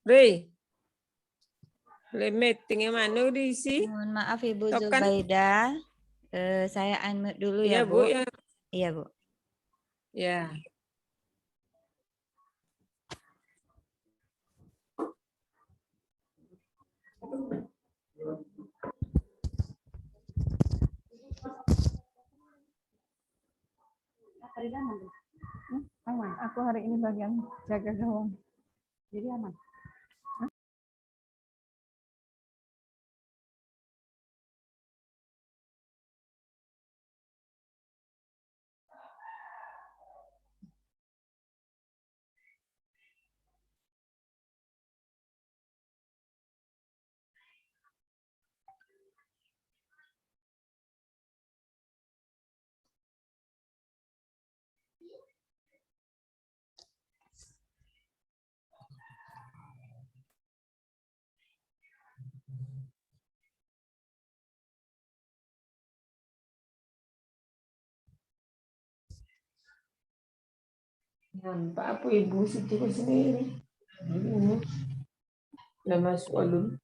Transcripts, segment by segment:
Rey. Meetingnya mana diisi? Mohon maaf Ibu Tokan. Zubaida. Saya unmute dulu Iya, ya, Bu. Bu. Ya. Iya, Bu. Ya. Aman. Aku hari ini bagian jaga gawang. Jadi aman. Nampak apa ibu situ sendiri. Ini. Udah masuk alun.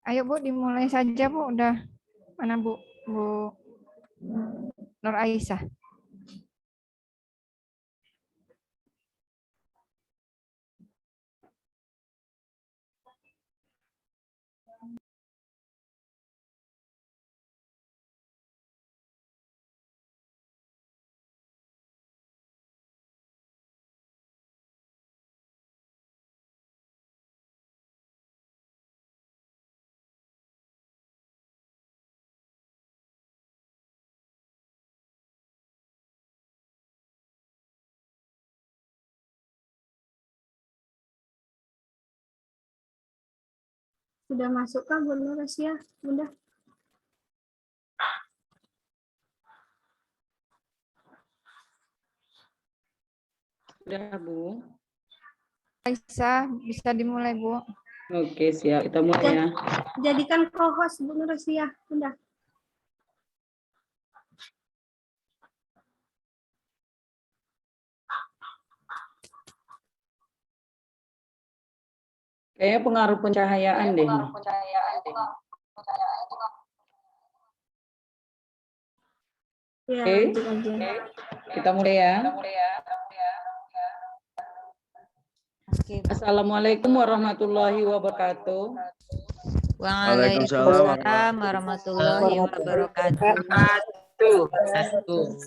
Ayo Bu, dimulai saja Bu. Udah mana Bu? Bu Nur Aisyah. Sudah masuk kan Bu Nur Aisyah? Udah. Udah, Bu. Aisyah, bisa dimulai Bu. Oke, siap. Kita mulai ya. Jadikan co-host Bu Nur Aisyah. Udah. Kayaknya pengaruh pencahayaan deh. Ya, Oke. lanjut aja. Kita mulai ya. Oke, Bu. Assalamualaikum warahmatullahi wabarakatuh. Waalaikumsalam warahmatullahi wabarakatuh.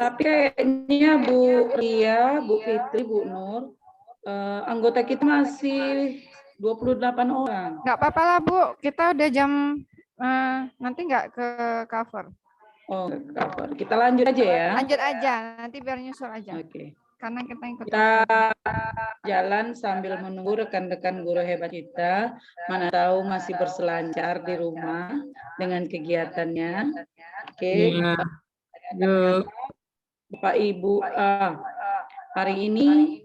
Tapi kayaknya Bu Ria, Bu Fitri, Bu Nur, anggota kita masih 28 orang. Nggak apa-apa lah Bu, kita udah jam nanti nggak ke cover. Oh, cover. Kita lanjut aja ya. Lanjut aja, nanti biar nyusul aja. Oke. Karena kita ikut. Kita jalan sambil menunggu rekan-rekan guru hebat kita. Mana tahu masih berselancar di rumah dengan kegiatannya. Oke. Bapak Ibu, hari ini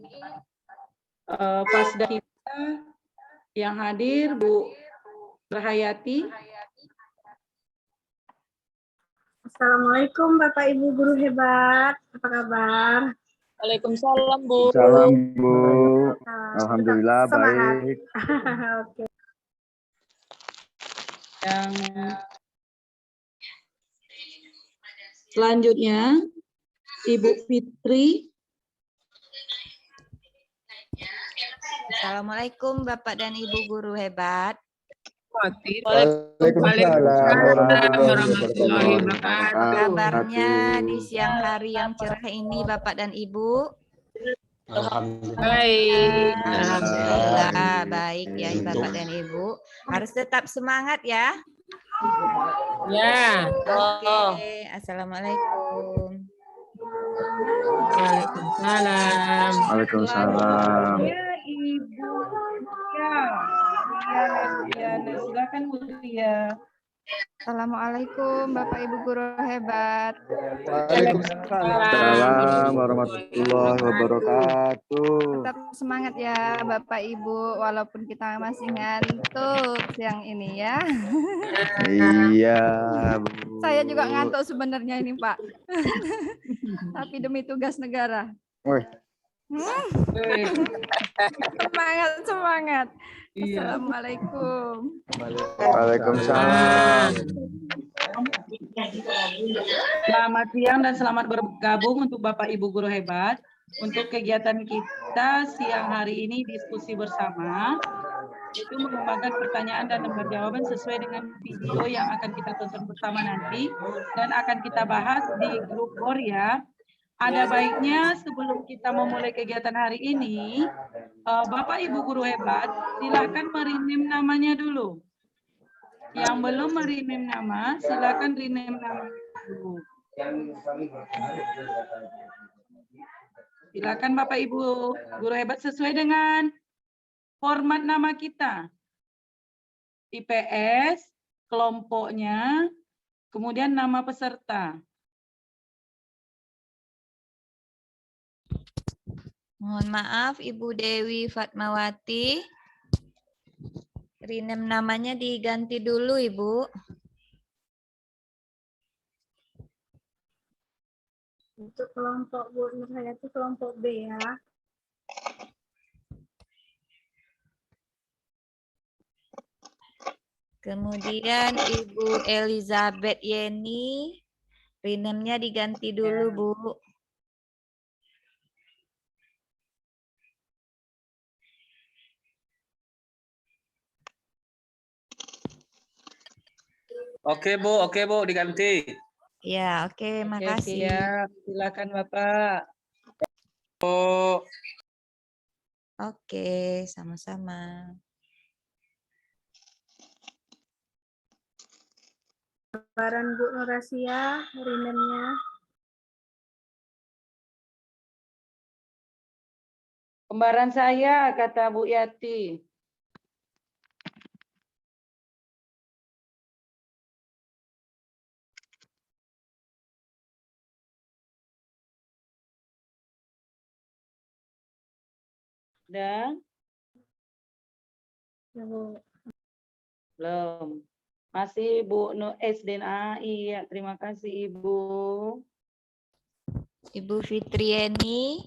Pasda kita yang hadir Bu Rahayati. Assalamualaikum Bapak Ibu guru hebat, apa kabar? Waalaikumsalam Bu. Salam Bu. Alhamdulillah Semangat. baik. Oke. Yang selanjutnya, Ibu Fitri. Assalamualaikum Bapak dan Ibu guru hebat. Waalaikumsalam warahmatullahi Apa kabarnya di wabarakatuh. siang hari yang cerah ini Bapak dan Ibu? Baik. Alhamdulillah baik ya Bapak dan Ibu. Harus tetap semangat ya. Ya. Oke, Assalamualaikum. Waalaikumsalam. Waalaikumsalam. Ya, Ibu. Ya, silakan Bu Ria. Assalamualaikum Bapak Ibu guru hebat. Waalaikumsalam warahmatullahi wabarakatuh. Tetap semangat ya Bapak Ibu, walaupun kita masih ngantuk siang ini ya. Iya, Bu. Saya juga ngantuk sebenarnya ini Pak. Tapi demi tugas negara. Woi, Semangat, semangat. Iya. Assalamualaikum. Waalaikumsalam. Selamat siang dan selamat bergabung untuk Bapak Ibu guru hebat. Untuk kegiatan kita siang hari ini diskusi bersama, itu mengembangkan pertanyaan dan lembar jawaban sesuai dengan video yang akan kita tonton bersama nanti dan akan kita bahas di grup BOR ya. Ada baiknya sebelum kita memulai kegiatan hari ini, Bapak Ibu guru hebat, silakan merename namanya dulu. Yang belum merename nama, silakan rename nama dulu. Silakan Bapak Ibu guru hebat sesuai dengan format nama kita. IPS, kelompoknya, kemudian nama peserta. Mohon maaf Ibu Dewi Fatmawati. Rename namanya diganti dulu Ibu. Untuk kelompok Bu Nur Hayati kelompok B ya. Kemudian Ibu Elizabeth Yeni. Rename-nya diganti dulu Bu. Oke Bu, diganti. Ya, oke, makasih. Siap, silakan Bapak. Bu. Oke, sama-sama. Gambaran Bu Nur Asia, rename-nya. Kembaran saya, kata Bu Yati. Udah? Ya, Bu. Belum. Masih Bu SDNA. Iya, terima kasih Ibu. Ibu Fitrieni,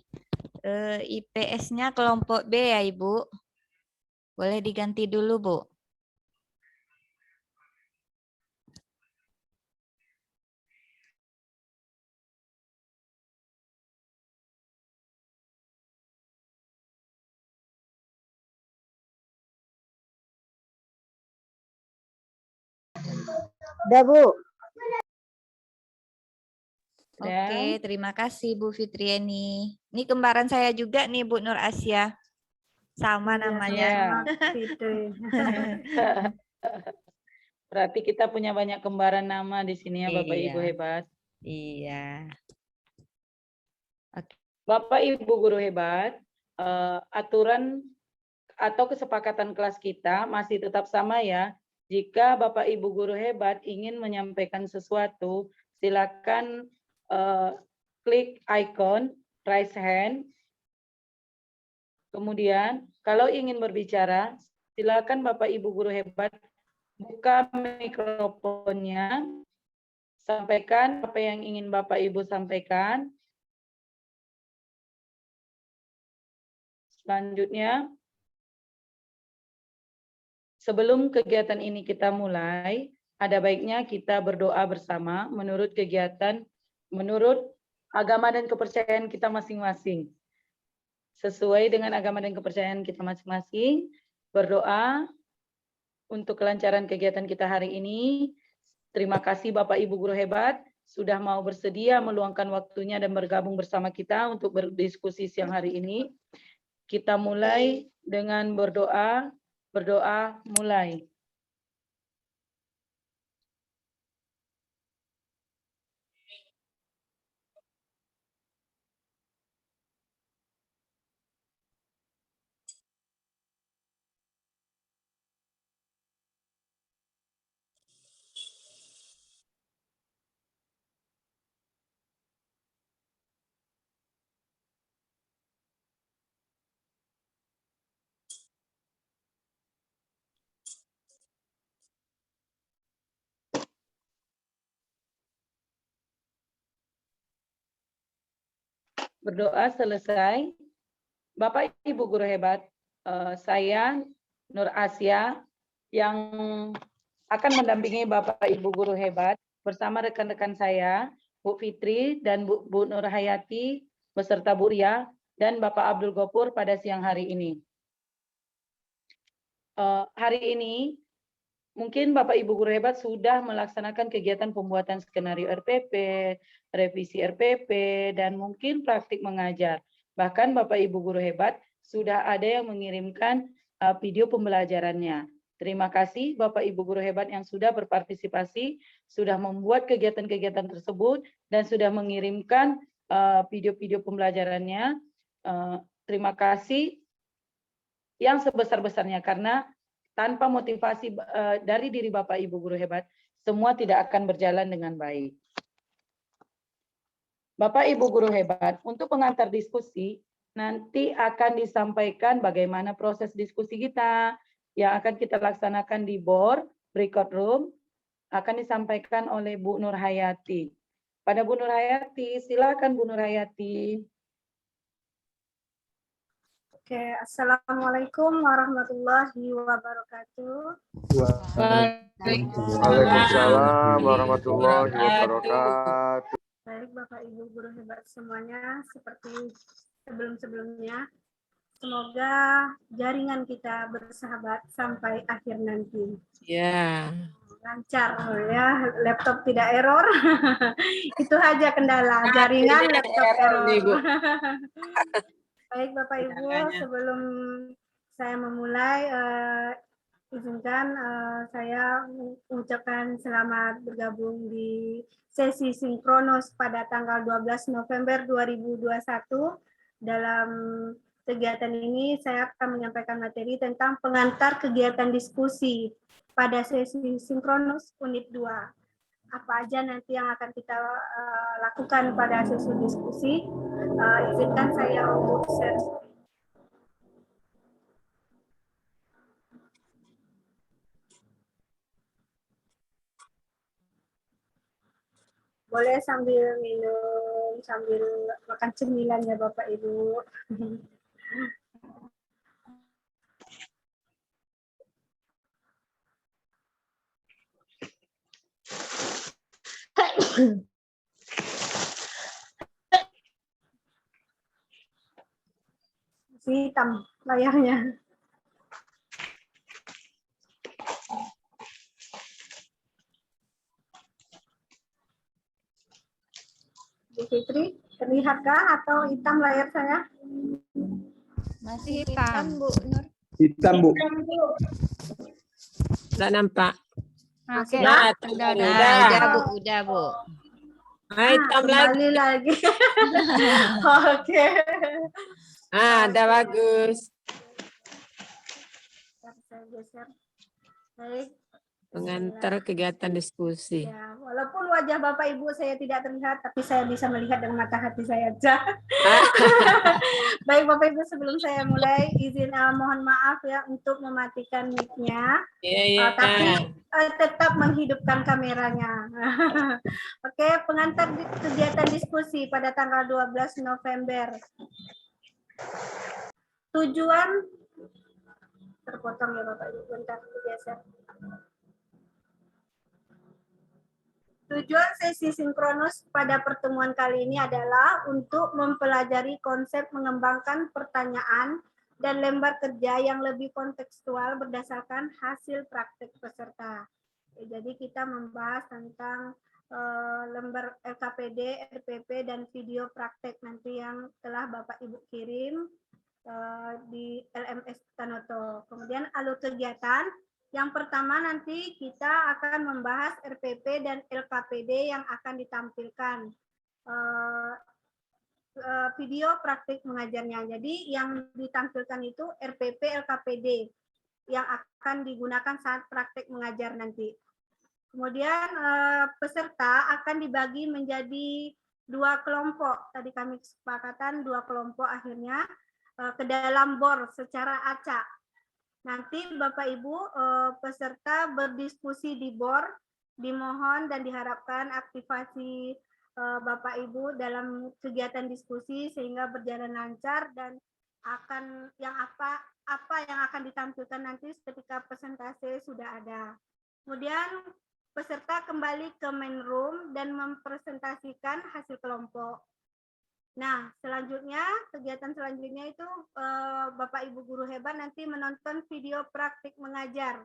IPS-nya kelompok B ya Ibu. Boleh diganti dulu Bu. Udah Bu. Oke, terima kasih Bu Fitrieni. Ini kembaran saya juga nih Bu Nur Asia. Sama namanya. Fitri. Berarti kita punya banyak kembaran nama di sini ya Bapak Iya. Ibu hebat. Iya. Bapak Ibu guru hebat, aturan atau kesepakatan kelas kita masih tetap sama ya. Jika Bapak Ibu guru hebat ingin menyampaikan sesuatu, silakan klik icon raise hand. Kemudian kalau ingin berbicara, silakan Bapak Ibu guru hebat buka mikrofonnya, sampaikan apa yang ingin Bapak Ibu sampaikan. Selanjutnya, sebelum kegiatan ini kita mulai, ada baiknya kita berdoa bersama menurut agama dan kepercayaan kita masing-masing. Sesuai dengan agama dan kepercayaan kita masing-masing, berdoa untuk kelancaran kegiatan kita hari ini. Terima kasih Bapak Ibu guru hebat sudah mau bersedia meluangkan waktunya dan bergabung bersama kita untuk berdiskusi siang hari ini. Kita mulai dengan berdoa. Berdoa mulai. Berdoa selesai. Bapak Ibu guru hebat, saya Nur Asia yang akan mendampingi Bapak Ibu guru hebat bersama rekan-rekan saya, Bu Fitri dan Bu Nur Hayati beserta Bu Ria dan Bapak Abdul Gopur pada siang hari ini. Hari ini mungkin Bapak Ibu guru hebat sudah melaksanakan kegiatan pembuatan skenario RPP, revisi RPP, dan mungkin praktik mengajar. Bahkan Bapak Ibu guru hebat sudah ada yang mengirimkan video pembelajarannya. Terima kasih Bapak Ibu guru hebat yang sudah berpartisipasi, sudah membuat kegiatan-kegiatan tersebut, dan sudah mengirimkan video-video pembelajarannya. Terima kasih yang sebesar-besarnya, karena tanpa motivasi dari diri Bapak Ibu guru hebat, semua tidak akan berjalan dengan baik. Bapak Ibu guru hebat, untuk pengantar diskusi, nanti akan disampaikan bagaimana proses diskusi kita, yang akan kita laksanakan di board, breakout room, akan disampaikan oleh Bu Nur Hayati. Pada Bu Nur Hayati, silakan Bu Nur Hayati. Oke, Assalamualaikum warahmatullahi wabarakatuh. Waalaikumsalam warahmatullahi wabarakatuh. Baik Bapak Ibu guru hebat semuanya, seperti sebelum-sebelumnya, semoga jaringan kita bersahabat sampai akhir nanti. Ya. Lancar ya, laptop tidak error. Itu aja kendala, jaringan laptop error. Baik Bapak Ibu, sebelum saya memulai, izinkan saya mengucapkan selamat bergabung di sesi sinkronos pada tanggal 12 November 2021. Dalam kegiatan ini saya akan menyampaikan materi tentang pengantar kegiatan diskusi pada sesi sinkronos unit 2. Apa aja nanti yang akan kita lakukan pada sesi diskusi. Izinkan saya untuk share. Boleh sambil minum, sambil makan cemilan ya Bapak Ibu. Hitam layarnya. Bu Fitri, terlihatkah atau hitam layar saya? Masih hitam, Bu Nur. Hitam, Bu. Tidak nampak. Oke, Nah, Udah, Bu. hitam lagi. Kembali lagi. Oke. Udah bagus. Saya geser. Baik. Pengantar kegiatan diskusi. Ya, walaupun wajah Bapak Ibu saya tidak terlihat, tapi saya bisa melihat dengan mata hati saya aja. Baik Bapak Ibu, sebelum saya mulai, izin mohon maaf ya untuk mematikan mic-nya. Iya. Tapi tetap menghidupkan kameranya. Oke, pengantar kegiatan diskusi pada tanggal 12 November. Tujuan terpotong ya Bapak Ibu, bentar geser. Tujuan sesi sinkronus pada pertemuan kali ini adalah untuk mempelajari konsep mengembangkan pertanyaan dan lembar kerja yang lebih kontekstual berdasarkan hasil praktek peserta. Jadi kita membahas tentang lembar LKPD, RPP, dan video praktek nanti yang telah Bapak Ibu kirim di LMS Tanoto. Kemudian alur kegiatan. Yang pertama nanti kita akan membahas RPP dan LKPD yang akan ditampilkan. Video praktik mengajarnya. Jadi yang ditampilkan itu RPP, LKPD yang akan digunakan saat praktik mengajar nanti. Kemudian peserta akan dibagi menjadi 2 kelompok. Tadi kami kesepakatan 2 kelompok akhirnya ke dalam BOR secara acak. Nanti Bapak Ibu peserta berdiskusi di BOR, dimohon dan diharapkan aktivasi Bapak Ibu dalam kegiatan diskusi sehingga berjalan lancar dan akan apa yang akan ditampilkan nanti ketika presentasi sudah ada. Kemudian peserta kembali ke main room dan mempresentasikan hasil kelompok. Nah, selanjutnya, kegiatan selanjutnya itu Bapak Ibu guru hebat nanti menonton video praktik mengajar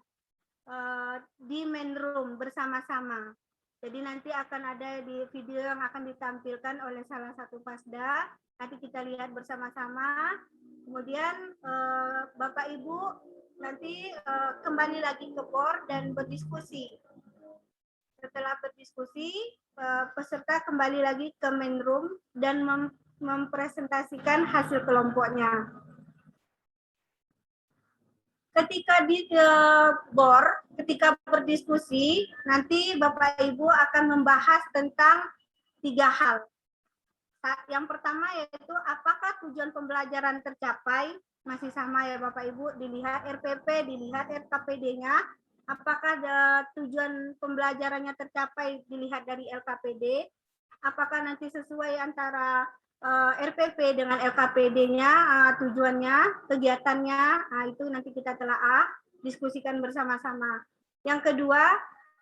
di main room bersama-sama. Jadi nanti akan ada di video yang akan ditampilkan oleh salah satu pasda. Nanti kita lihat bersama-sama. Kemudian Bapak Ibu nanti kembali lagi ke BOR dan berdiskusi. Setelah berdiskusi, peserta kembali lagi ke main room dan mempresentasikan hasil kelompoknya. Ketika di BOR, ketika berdiskusi, nanti Bapak Ibu akan membahas tentang 3 hal. Yang pertama yaitu apakah tujuan pembelajaran tercapai, masih sama ya Bapak Ibu, dilihat RPP, dilihat RKPD-nya, apakah tujuan pembelajarannya tercapai dilihat dari LKPD, apakah nanti sesuai antara RPP dengan LKPD-nya, tujuannya, kegiatannya, itu nanti kita telaah, diskusikan bersama-sama. Yang kedua,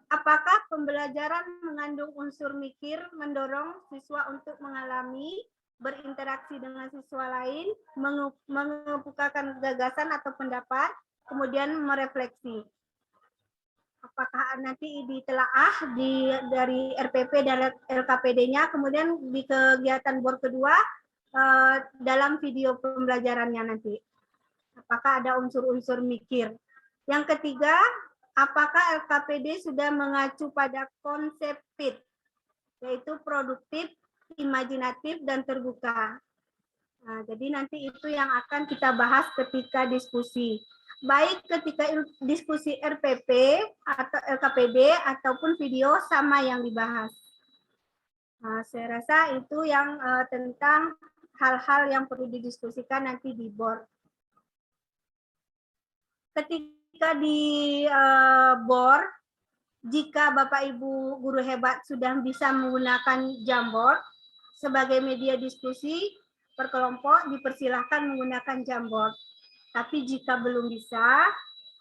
apakah pembelajaran mengandung unsur mikir, mendorong siswa untuk mengalami, berinteraksi dengan siswa lain, mengemukakan gagasan atau pendapat, kemudian merefleksi. Apakah nanti ditelaah dari RPP dan LKPD-nya, kemudian di kegiatan BOR kedua dalam video pembelajarannya nanti. Apakah ada unsur-unsur mikir. Yang ketiga, apakah LKPD sudah mengacu pada konsep PIT, yaitu produktif, imajinatif, dan terbuka. Nah, jadi nanti itu yang akan kita bahas ketika diskusi. Baik ketika diskusi RPP atau LKPD ataupun video sama yang dibahas. Nah, saya rasa itu yang tentang hal-hal yang perlu didiskusikan nanti di BOR. Ketika di BOR, jika Bapak Ibu guru hebat sudah bisa menggunakan Jamboard sebagai media diskusi per kelompok, dipersilahkan menggunakan Jamboard. Tapi jika belum bisa,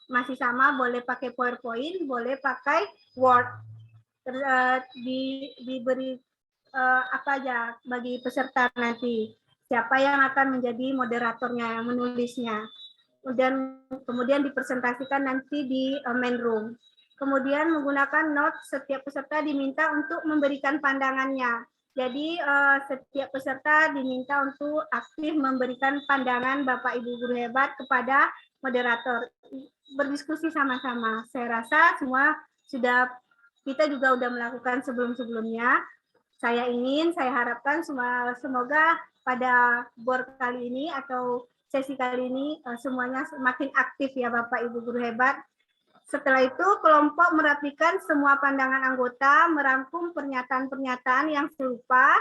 masih sama, boleh pakai PowerPoint, boleh pakai Word. Diberi apa aja bagi peserta nanti. Siapa yang akan menjadi moderatornya, yang menulisnya. Dan kemudian dipresentasikan nanti di main room. Kemudian menggunakan note, setiap peserta diminta untuk memberikan pandangannya. Jadi setiap peserta diminta untuk aktif memberikan pandangan Bapak Ibu guru hebat kepada moderator. Berdiskusi sama-sama. Saya rasa semua kita juga sudah melakukan sebelum-sebelumnya. Saya harapkan semoga pada BOR kali ini atau sesi kali ini semuanya semakin aktif ya Bapak Ibu guru hebat. Setelah itu, kelompok merapikan semua pandangan anggota, merangkum pernyataan-pernyataan yang serupa,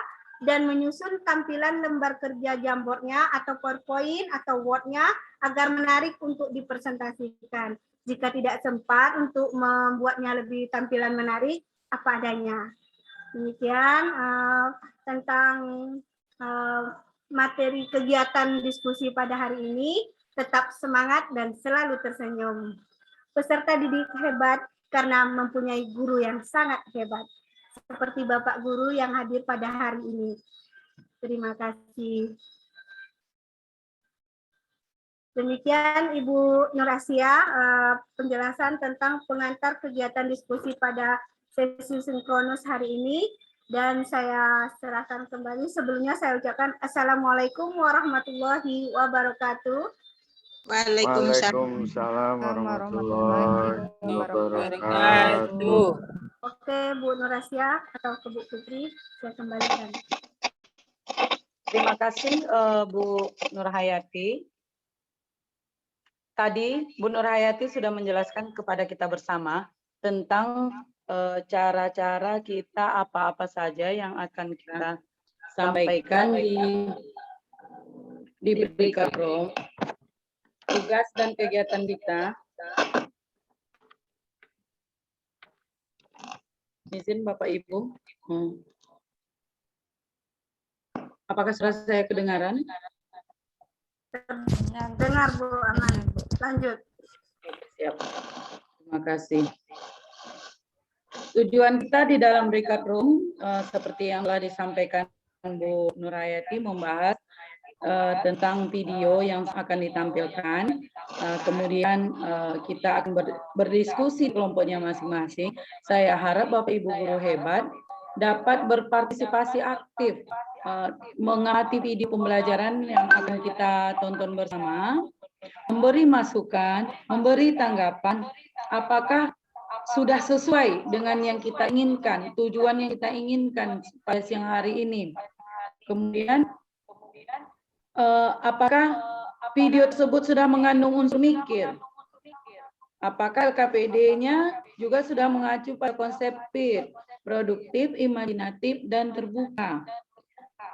dan menyusun tampilan lembar kerja Jamboard-nya atau PowerPoint atau Word-nya agar menarik untuk dipresentasikan. Jika tidak sempat untuk membuatnya lebih tampilan menarik, apa adanya. Demikian tentang materi kegiatan diskusi pada hari ini. Tetap semangat dan selalu tersenyum. Peserta didik hebat karena mempunyai guru yang sangat hebat. Seperti Bapak Guru yang hadir pada hari ini. Terima kasih. Demikian Ibu Nur Asia, penjelasan tentang pengantar kegiatan diskusi pada sesi sinkronus hari ini. Dan saya serahkan kembali. Sebelumnya saya ucapkan Assalamualaikum warahmatullahi wabarakatuh. Waalaikumsalam warahmatullahi wabarakatuh. Oke, Bu Nur Asia atau ke Bu Fitri, saya kembalikan. Terima kasih Bu Nur Hayati. Tadi Bu Nur Hayati sudah menjelaskan kepada kita bersama tentang cara-cara kita apa-apa saja yang akan kita sampaikan di breakout room. Tugas dan kegiatan kita. Izin Bapak Ibu. Apakah suara saya kedengaran? Dengar Bu, aman. Lanjut. Siap. Terima kasih. Tujuan kita di dalam breakout room seperti yang telah disampaikan Bu Nur Hayati membahas tentang video yang akan ditampilkan. Kemudian kita akan berdiskusi kelompoknya masing-masing. Saya harap Bapak Ibu guru hebat dapat berpartisipasi aktif mengamati video pembelajaran yang akan kita tonton bersama, memberi masukan, memberi tanggapan, apakah sudah sesuai dengan yang kita inginkan, tujuan yang kita inginkan pada siang hari ini. Kemudian apakah video tersebut sudah mengandung unsur mikir? Apakah LKPD-nya juga sudah mengacu pada konsep PIR, produktif, imajinatif, dan terbuka?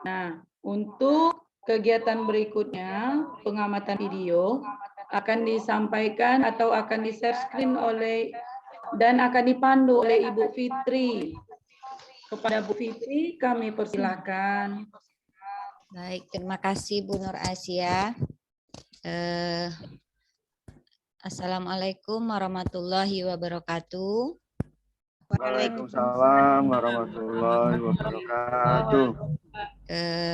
Nah, untuk kegiatan berikutnya, pengamatan video akan disampaikan atau akan di-share screen oleh dan akan dipandu oleh Ibu Fitri. Kepada Bu Fitri, kami persilakan. Baik, terima kasih Bu Nur Asia. Assalamualaikum warahmatullahi wabarakatuh. Waalaikumsalam warahmatullahi wabarakatuh.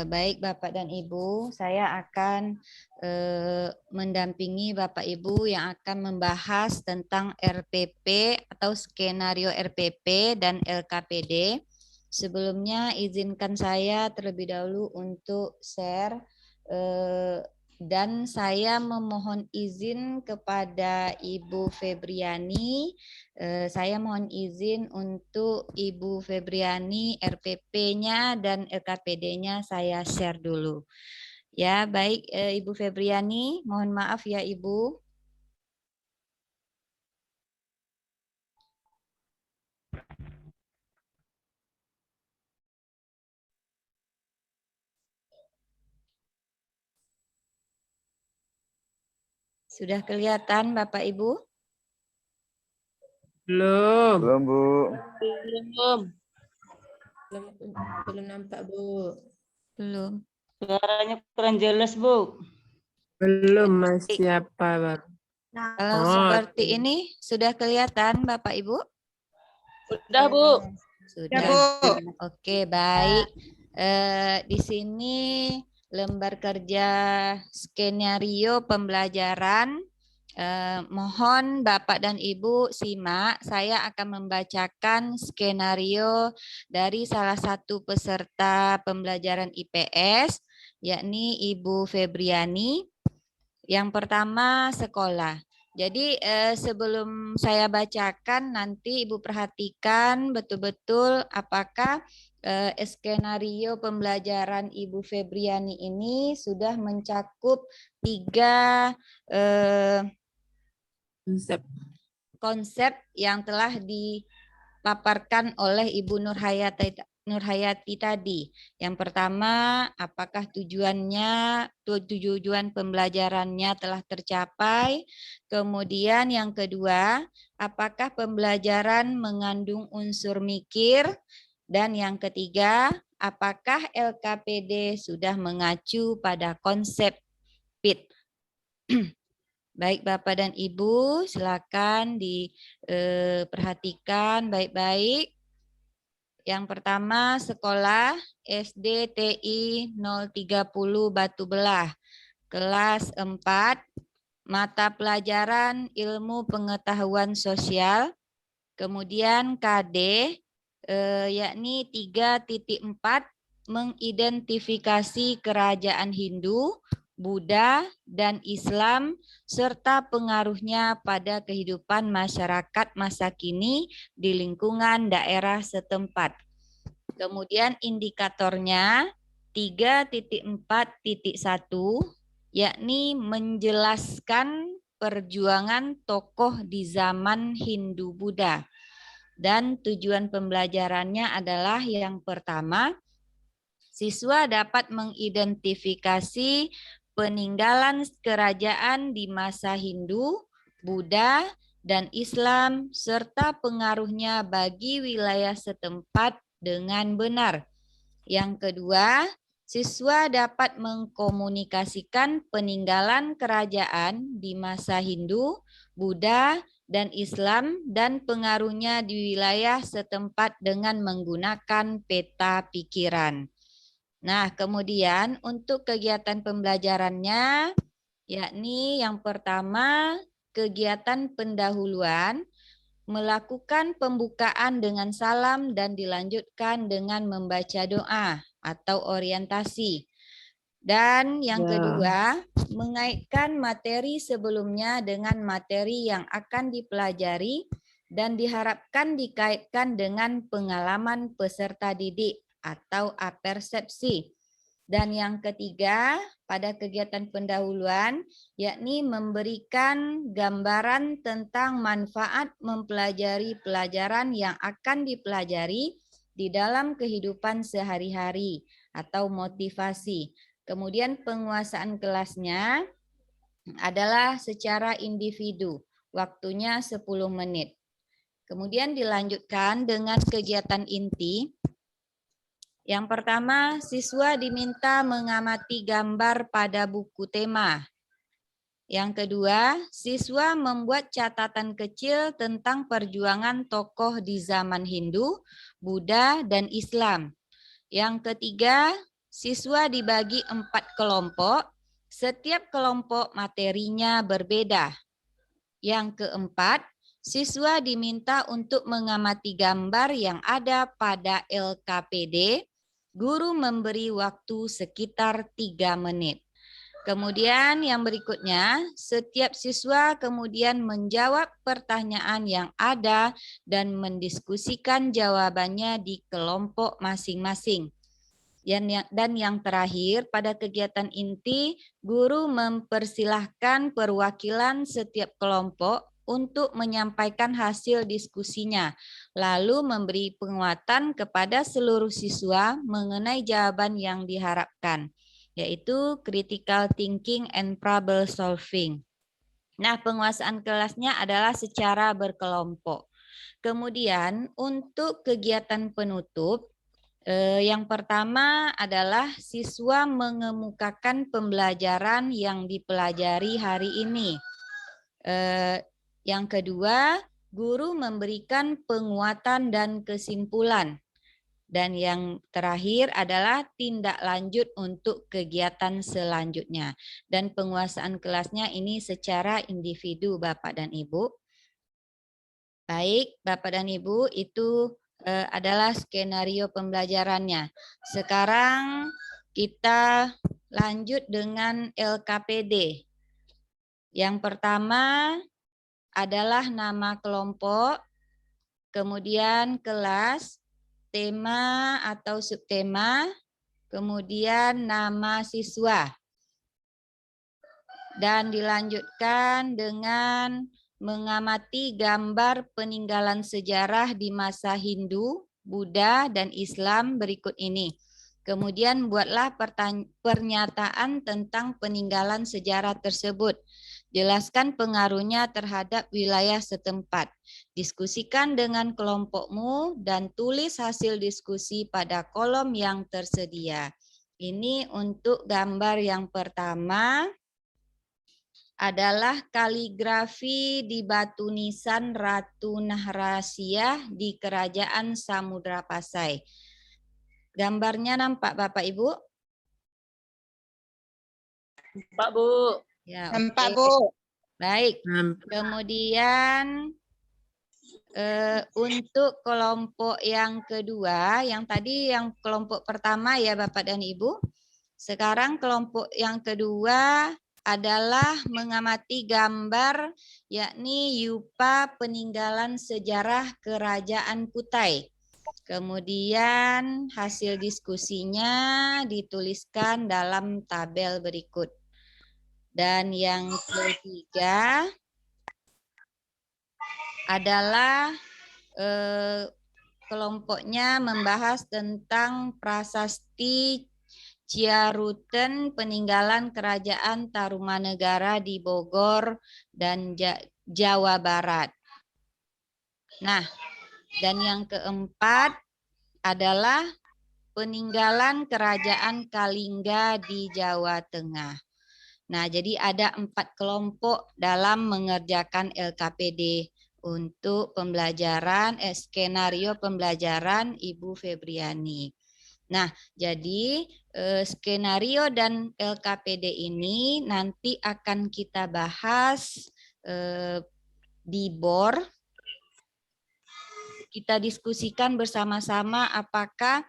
Baik Bapak dan Ibu, saya akan mendampingi Bapak Ibu yang akan membahas tentang RPP atau skenario RPP dan LKPD. Sebelumnya izinkan saya terlebih dahulu untuk share dan saya memohon izin kepada Ibu Febriani. Saya mohon izin untuk Ibu Febriani RPP-nya dan LKPD-nya saya share dulu. Ya, baik Ibu Febriani, mohon maaf ya Ibu. Sudah kelihatan Bapak Ibu? Belum. Belum, Bu. Belum nampak, Bu. Belum. Suaranya kurang jelas, Bu. Belum, masih apa, Bang? Nah, Kalau seperti ini sudah kelihatan Bapak Ibu? Sudah, Bu. Sudah. Oke, baik. Di sini lembar kerja skenario pembelajaran. Mohon Bapak dan Ibu simak. Saya akan membacakan skenario dari salah satu peserta pembelajaran IPS, yakni Ibu Febriani. Yang pertama, sekolah. Jadi sebelum saya bacakan, nanti Ibu perhatikan betul-betul apakah skenario pembelajaran Ibu Febriani ini sudah mencakup 3 konsep yang telah dipaparkan oleh Ibu Nur Hayati tadi. Yang pertama, apakah tujuan pembelajarannya telah tercapai? Kemudian yang kedua, apakah pembelajaran mengandung unsur mikir? Dan yang ketiga, apakah LKPD sudah mengacu pada konsep PIT? Baik Bapak dan Ibu, silakan diperhatikan baik-baik. Yang pertama, sekolah SD TI 030 Batu Belah, kelas 4, mata pelajaran ilmu pengetahuan sosial, kemudian KD, yakni 3.4, mengidentifikasi kerajaan Hindu, Buddha, dan Islam, serta pengaruhnya pada kehidupan masyarakat masa kini di lingkungan daerah setempat. Kemudian indikatornya 3.4.1, yakni menjelaskan perjuangan tokoh di zaman Hindu-Buddha. Dan tujuan pembelajarannya adalah yang pertama, siswa dapat mengidentifikasi peninggalan kerajaan di masa Hindu, Buddha, dan Islam, serta pengaruhnya bagi wilayah setempat dengan benar. Yang kedua, siswa dapat mengkomunikasikan peninggalan kerajaan di masa Hindu, Buddha, dan Islam dan pengaruhnya di wilayah setempat dengan menggunakan peta pikiran. Nah, kemudian untuk kegiatan pembelajarannya, yakni yang pertama, kegiatan pendahuluan, melakukan pembukaan dengan salam dan dilanjutkan dengan membaca doa atau orientasi. Dan yang kedua, mengaitkan materi sebelumnya dengan materi yang akan dipelajari dan diharapkan dikaitkan dengan pengalaman peserta didik atau apersepsi. Dan yang ketiga, pada kegiatan pendahuluan, yakni memberikan gambaran tentang manfaat mempelajari pelajaran yang akan dipelajari di dalam kehidupan sehari-hari atau motivasi. Kemudian penguasaan kelasnya adalah secara individu, waktunya 10 menit. Kemudian dilanjutkan dengan kegiatan inti. Yang pertama, siswa diminta mengamati gambar pada buku tema. Yang kedua, siswa membuat catatan kecil tentang perjuangan tokoh di zaman Hindu, Buddha, dan Islam. Yang ketiga, siswa dibagi 4 kelompok, setiap kelompok materinya berbeda. Yang keempat, siswa diminta untuk mengamati gambar yang ada pada LKPD. Guru memberi waktu sekitar 3 menit. Kemudian yang berikutnya, setiap siswa kemudian menjawab pertanyaan yang ada dan mendiskusikan jawabannya di kelompok masing-masing. Dan yang terakhir, pada kegiatan inti, guru mempersilahkan perwakilan setiap kelompok untuk menyampaikan hasil diskusinya, lalu memberi penguatan kepada seluruh siswa mengenai jawaban yang diharapkan, yaitu critical thinking and problem solving. Nah, penguasaan kelasnya adalah secara berkelompok. Kemudian untuk kegiatan penutup, yang pertama adalah siswa mengemukakan pembelajaran yang dipelajari hari ini. Yang kedua, guru memberikan penguatan dan kesimpulan. Dan yang terakhir adalah tindak lanjut untuk kegiatan selanjutnya. Dan penguasaan kelasnya ini secara individu Bapak dan Ibu. Baik, Bapak dan Ibu, itu adalah skenario pembelajarannya. Sekarang kita lanjut dengan LKPD. Yang pertama adalah nama kelompok, kemudian kelas, tema atau subtema, kemudian nama siswa. Dan dilanjutkan dengan mengamati gambar peninggalan sejarah di masa Hindu, Buddha, dan Islam berikut ini. Kemudian buatlah pernyataan tentang peninggalan sejarah tersebut. Jelaskan pengaruhnya terhadap wilayah setempat. Diskusikan dengan kelompokmu dan tulis hasil diskusi pada kolom yang tersedia. Ini untuk gambar yang pertama adalah kaligrafi di batu nisan Ratu Nahrasiah di Kerajaan Samudra Pasai. Gambarnya nampak Bapak Ibu? Pak Bu. Ya, Nampak, oke. Bu. Baik. Nampak. Kemudian untuk kelompok yang kedua, yang tadi yang kelompok pertama ya Bapak dan Ibu. Sekarang kelompok yang kedua adalah mengamati gambar yakni yupa peninggalan sejarah Kerajaan Kutai. Kemudian hasil diskusinya dituliskan dalam tabel berikut. Dan yang ketiga adalah kelompoknya membahas tentang prasasti Ciaruten peninggalan Kerajaan Tarumanegara di Bogor dan Jawa Barat. Nah, dan yang keempat adalah peninggalan Kerajaan Kalingga di Jawa Tengah. Nah, jadi ada 4 kelompok dalam mengerjakan LKPD untuk pembelajaran, skenario pembelajaran Ibu Febriani. Nah, jadi skenario dan LKPD ini nanti akan kita bahas di BOR. Kita diskusikan bersama-sama apakah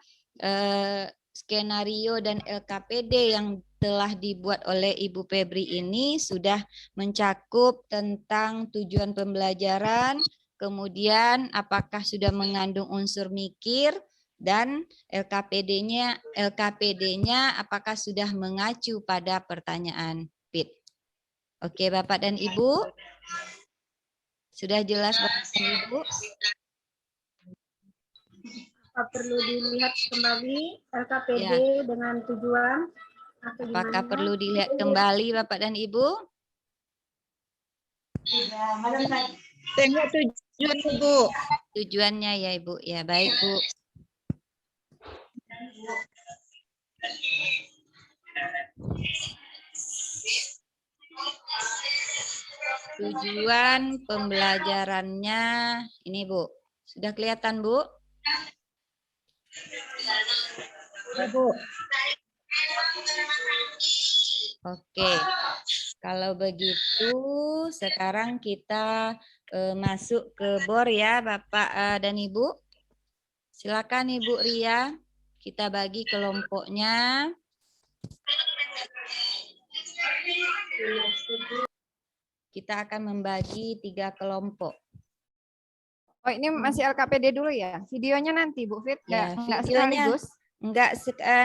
skenario dan LKPD yang telah dibuat oleh Ibu Febri ini sudah mencakup tentang tujuan pembelajaran, kemudian apakah sudah mengandung unsur mikir, dan LKPD-nya apakah sudah mengacu pada pertanyaan PIT. Oke, Bapak dan Ibu. Sudah jelas Bapak dan Ibu? Perlu dilihat kembali LKPD dengan tujuan atau Apakah gimana? perlu dilihat kembali Bapak dan Ibu? Tengok tujuan, Bu. Tujuannya ya Ibu. Ya, baik Bu. Tujuan pembelajarannya ini Bu. Sudah kelihatan Bu? Ya, Bu. Oke. Kalau begitu sekarang kita masuk ke BOR ya Bapak dan Ibu. Silakan Ibu Ria. Kita bagi kelompoknya. Kita akan membagi 3 kelompok. Oh, ini masih LKPD dulu ya? Videonya nanti, Bu Fit? Ya, Nggak videonya sekaligus?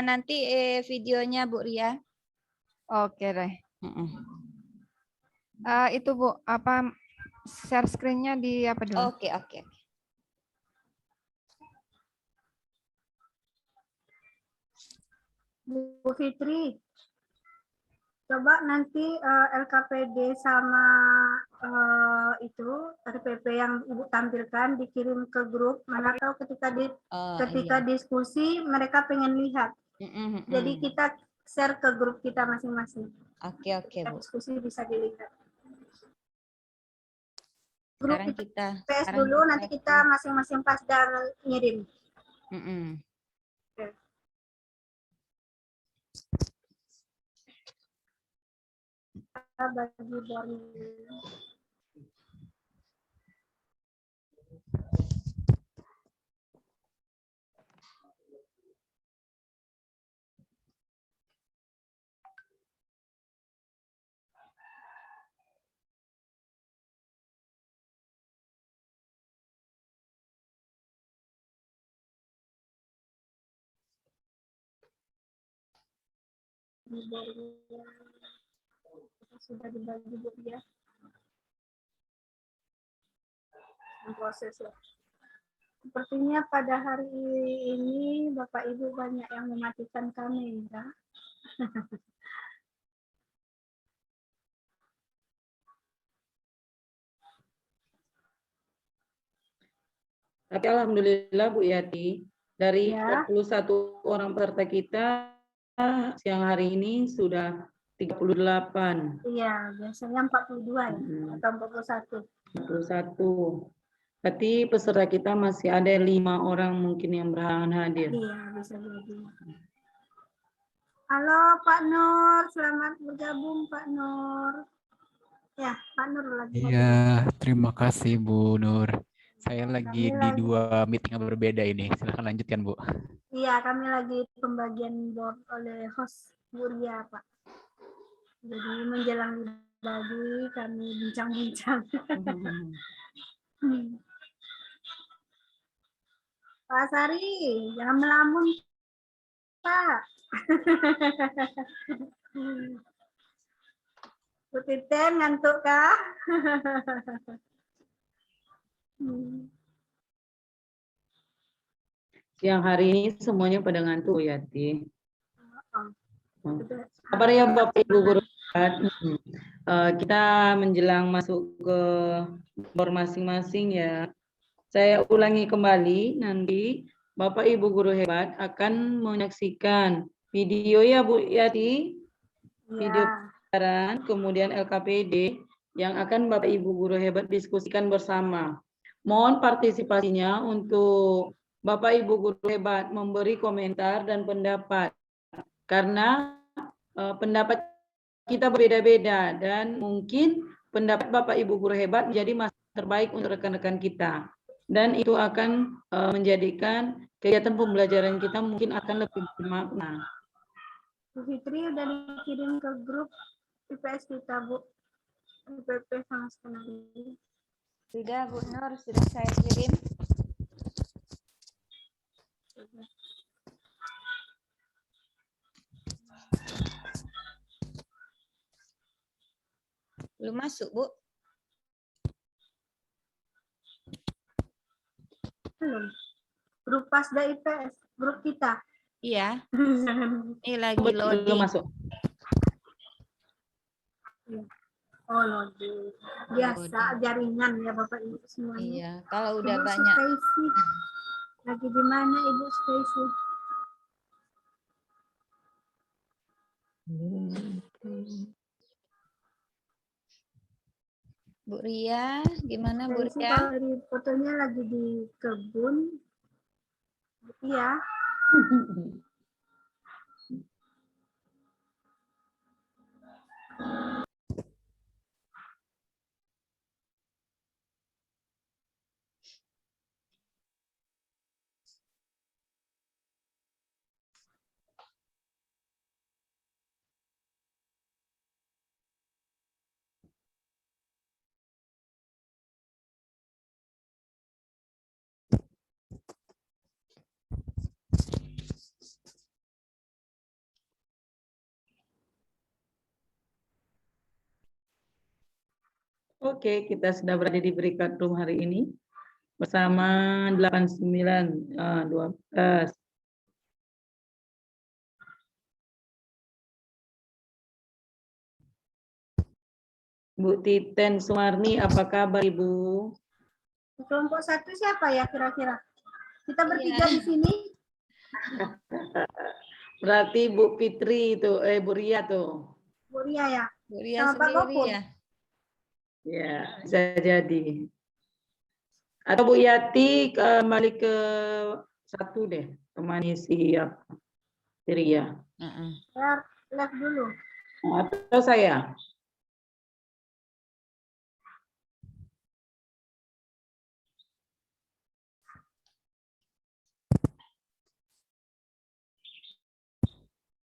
nanti videonya Bu Ria. Oke deh. Itu Bu, apa share screen-nya di apa dulu? Oke. Bu Fitri, coba nanti LKPD sama itu RPP yang Ibu tampilkan dikirim ke grup. Mana tahu ketika diskusi mereka pengen lihat. Jadi kita share ke grup kita masing-masing. Oke Bu. Diskusi bisa dilihat. Grup Sekarang PS dulu, nanti kita masing-masing pas dan ngirim. Oke. Kita bagi bornya. Sudah dibagi Bu ya. Proses ya. Sepertinya pada hari ini Bapak Ibu banyak yang mematikan kamera. Tapi alhamdulillah Bu Yati, dari Ya. 41 orang peserta kita siang hari ini sudah 38. Iya, biasanya 42 ya, atau 41. 41. Berarti peserta kita masih ada 5 orang mungkin yang berhalangan hadir. Iya, bisa jadi. Halo Pak Nur, selamat bergabung Pak Nur. Ya, Pak Nur lagi. Iya, terima kasih Bu Nur. Saya lagi Kami di lagi- 2 meeting yang berbeda ini. Silahkan lanjutkan, Bu. Iya, kami lagi pembagian board oleh host Bu Ria, Pak. Jadi menjelang dibagi, kami bincang-bincang. Pak Sari, jangan melamun, Pak. Bu Titen, ngantuk kah? Siang hari ini semuanya pada ngantuk Bu Yati. Betul. Kabar ya Bapak Ibu Guru. Kita menjelang masuk ke bor masing-masing ya. Saya ulangi kembali, nanti Bapak Ibu Guru Hebat akan menyaksikan video ya Bu Yati, video Ya, pelajaran, kemudian LKPD yang akan Bapak Ibu Guru Hebat diskusikan bersama. Mohon partisipasinya untuk Bapak Ibu Guru Hebat memberi komentar dan pendapat, karena pendapat kita berbeda-beda dan mungkin pendapat Bapak Ibu Guru Hebat menjadi masukan terbaik untuk rekan-rekan kita. Dan itu akan menjadikan kegiatan pembelajaran kita mungkin akan lebih bermakna. Bu Fitri udah dikirim ke grup IPS kita, Bu. IPP sama skenario. Sudah Bu Nur, sudah saya kirim. Belum masuk, Bu? Belum. Grup Pasda IPS, grup kita. Iya, ini lagi Belum loading. masuk. Oh, loading. Biasa jaringan ya Bapak Ibu semuanya. Iya, kalau udah Ibu banyak. Stacy. Lagi di mana Ibu Stacy? Bu Ria, gimana Bu Stacy Ria? kalau dari fotonya lagi di kebun. Iya. Oke, kita sudah berada di breakout room hari ini bersama 12. Bu Titen Sumarni, apa kabar Ibu? Kelompok 1 siapa ya kira-kira? Kita bertiga di sini. Berarti Bu Fitri itu, Bu Ria tuh. Bu Ria ya. Bu Ria Sama Pak sendiri Gopur. ya? Ya, bisa jadi. Atau Bu Yati kembali ke 1 deh, temani si Ria. Live dulu. Atau saya?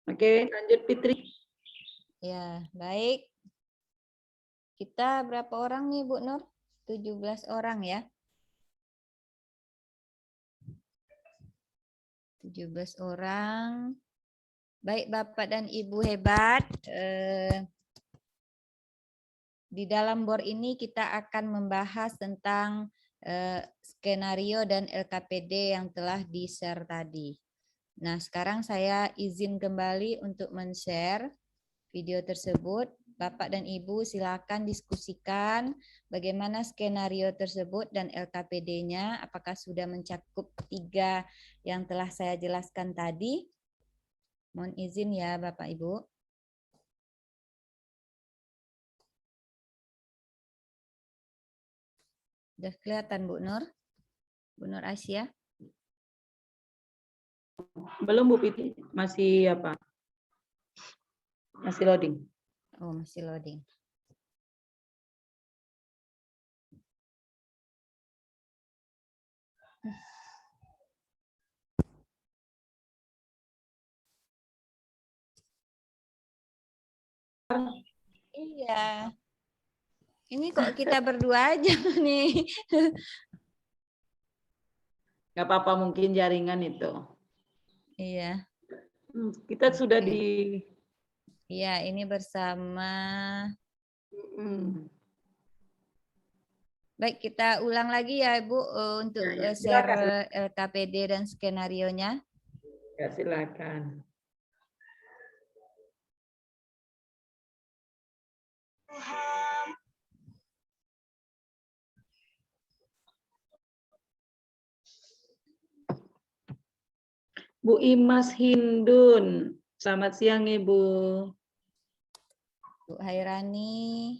Oke, lanjut Fitri. Ya, baik. Kita berapa orang nih Bu Nur? 17 orang ya? 17 orang. Baik Bapak dan Ibu hebat. Di dalam bor ini kita akan membahas tentang skenario dan LKPD yang telah di-share tadi. Nah, sekarang saya izin kembali untuk men-share video tersebut. Bapak dan Ibu silakan diskusikan bagaimana skenario tersebut dan LKPD-nya. Apakah sudah mencakup 3 yang telah saya jelaskan tadi? Mohon izin ya Bapak Ibu. Sudah kelihatan Bu Nur? Bu Nur Asia? Belum Bu Piti, masih apa? Masih loading. Oh, masih loading. Iya. Ini kok kita berdua aja nih. Nggak apa-apa, mungkin jaringan itu. Iya. Kita sudah Oke. di... Iya, ini bersama. Baik, kita ulang lagi ya Ibu untuk Ya, share LKPD dan skenario-nya. Ya, silakan. Bu Imas Hindun, selamat siang Ibu. Bu Hairani.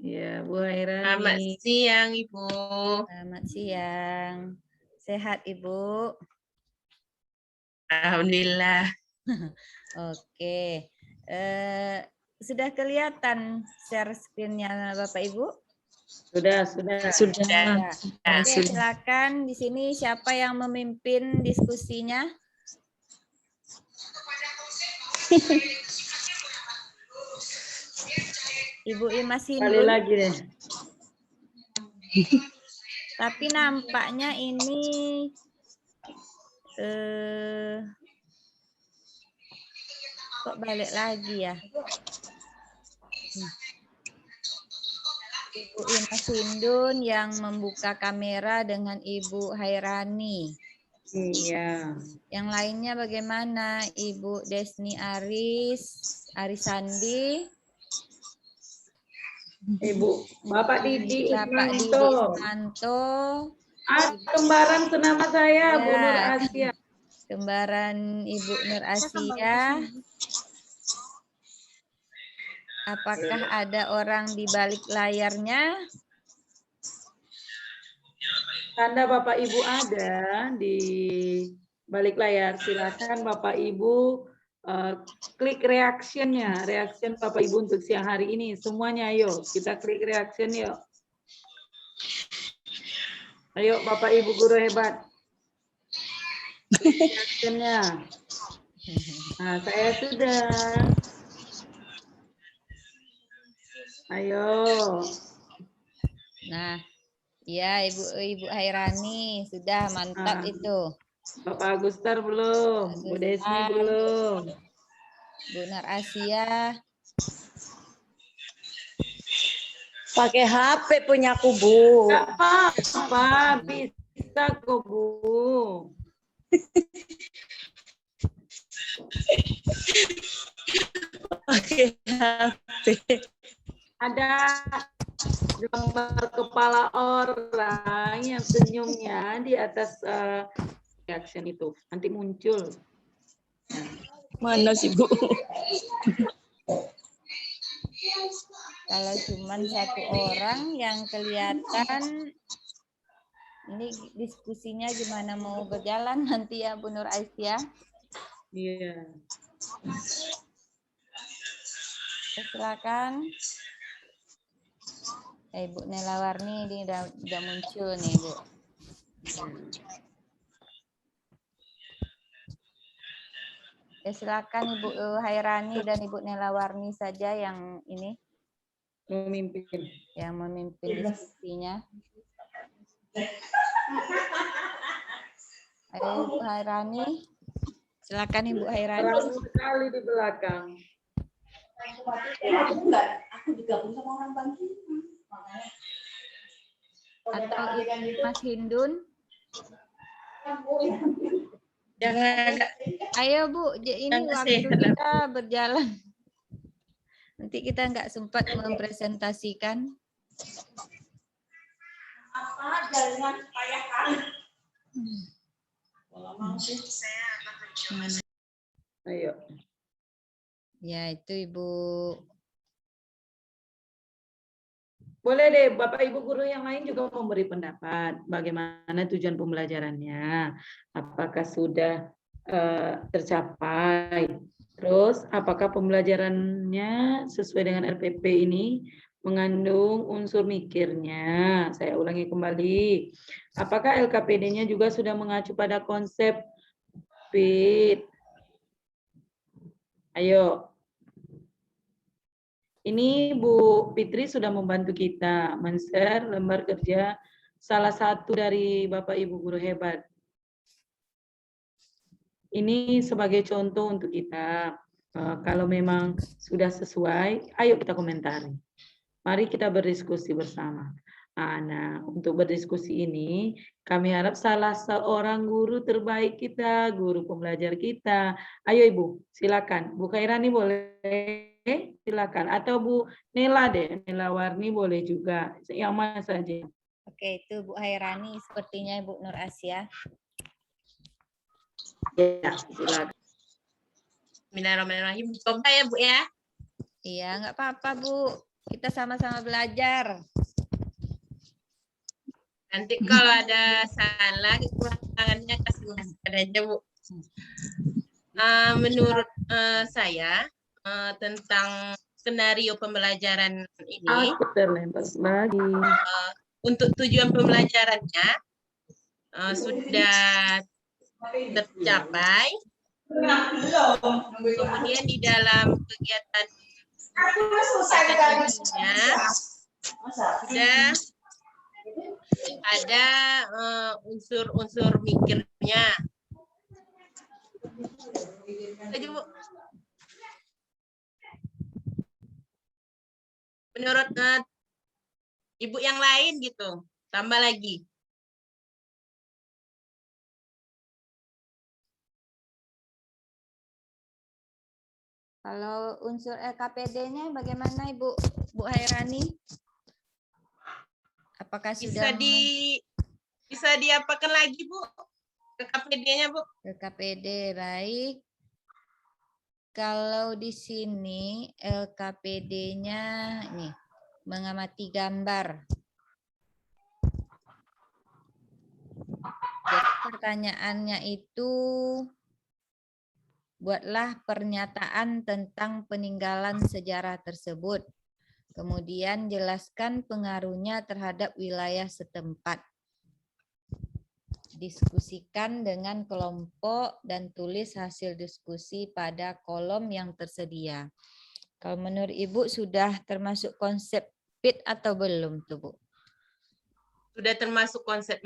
Ya, Bu Hairani. Selamat siang, Ibu. Selamat siang. Sehat Ibu? Alhamdulillah. Oke. Sudah kelihatan share screen-nya Bapak Ibu? Sudah. Ya. Oke, silakan di sini siapa yang memimpin diskusinya? Ibu Imas Kali Hindun. lagi deh. Tapi nampaknya ini kok balik lagi ya? Ibu Imas Hindun yang membuka kamera dengan Ibu Hairani. Iya. Yang lainnya bagaimana? Ibu Desni Arisandi. Ibu Bapak Didi Bapak Didi Ismanto. Ismanto. Kembaran senama saya, Bu Ya. Nur Asia. Kembaran Ibu Nur Asia. Apakah ada orang di balik layarnya? Tanda Bapak Ibu ada di balik layar. Silakan Bapak Ibu klik reaction-nya. Reaction Bapak Ibu untuk siang hari ini. Semuanya ayo kita klik reaction yuk. Ayo Bapak Ibu guru hebat. Klik reaction-nya. Nah, saya sudah. Ayo. Nah, ya Ibu Hairani sudah mantap itu. Bapak Agustar belum, Bu Desni belum. Bu Nur Asia. Pakai HP punyaku, Bu. Nggak apa-apa, bisa kok Bu. Pakai HP. Ada gambar kepala orang yang senyumnya di atas reaction itu. Nanti muncul. Mana sih, Bu? Kalau cuma satu orang yang kelihatan, ini diskusinya gimana mau berjalan nanti ya Bu Nur Aisyah? Iya. Silakan. Ibu Nelawarni ini udah muncul nih Bu. Ya, silakan Ibu Hairani dan Ibu Nelawarni saja yang ini. Memimpin. Yang memimpin diskusinya. Ayo Ibu Hairani. Silakan Ibu Hairani. Terlalu sekali di belakang. Aku digabung sama orang Bangki. Atau Mas Hindun. Jangan. Ayo Bu, ini waktu kita berjalan. Nanti Nanti kita nggak sempat mempresentasikan. Apa jaringan payah kan? Ayo. Ya, itu Ibu. Boleh deh, Bapak Ibu guru yang lain juga memberi pendapat bagaimana tujuan pembelajarannya, apakah sudah tercapai, terus apakah pembelajarannya sesuai dengan RPP ini mengandung unsur mikirnya. Saya ulangi kembali, apakah LKPD-nya juga sudah mengacu pada konsep PIT? Ayo. Ini Bu Fitri sudah membantu kita men-share lembar kerja salah satu dari Bapak Ibu guru hebat. Ini sebagai contoh untuk kita. Kalau memang sudah sesuai, ayo kita komentari. Mari kita berdiskusi bersama. Nah, untuk berdiskusi ini, kami harap salah seorang guru terbaik kita, guru pembelajar kita. Ayo Ibu, silakan. Bu Khairani boleh, silakan. Atau Bu Nela deh, Nela Warni boleh juga. Yang mana saja. Oke, itu Bu Hairani, sepertinya Ibu Nur Asia. Ya, silakan. Bismillahirrahmanirrahim. Coba ya Bu ya. Iya, nggak apa-apa Bu. Kita sama-sama belajar. Nanti kalau ada salah kekurangannya kasih masukan aja Bu. Menurut saya tentang skenario pembelajaran ini, Aku terlempar lagi. untuk tujuan pembelajarannya sudah tercapai. Kemudian di dalam kegiatan ini sudah ada unsur-unsur mikirnya. Aja, Bu. Menurut Ibu yang lain gitu, tambah lagi. Kalau unsur LKPD-nya bagaimana Ibu Bu Hairani? Apakah sudah Bisa diapakan lagi Bu? LKPD-nya Bu? LKPD baik. Kalau di sini LKPD-nya ini mengamati gambar. Jadi pertanyaannya itu buatlah pernyataan tentang peninggalan sejarah tersebut. Kemudian jelaskan pengaruhnya terhadap wilayah setempat. Diskusikan dengan kelompok dan tulis hasil diskusi pada kolom yang tersedia. Kalau menurut Ibu sudah termasuk konsep PIT atau belum tuh Bu? Sudah termasuk konsep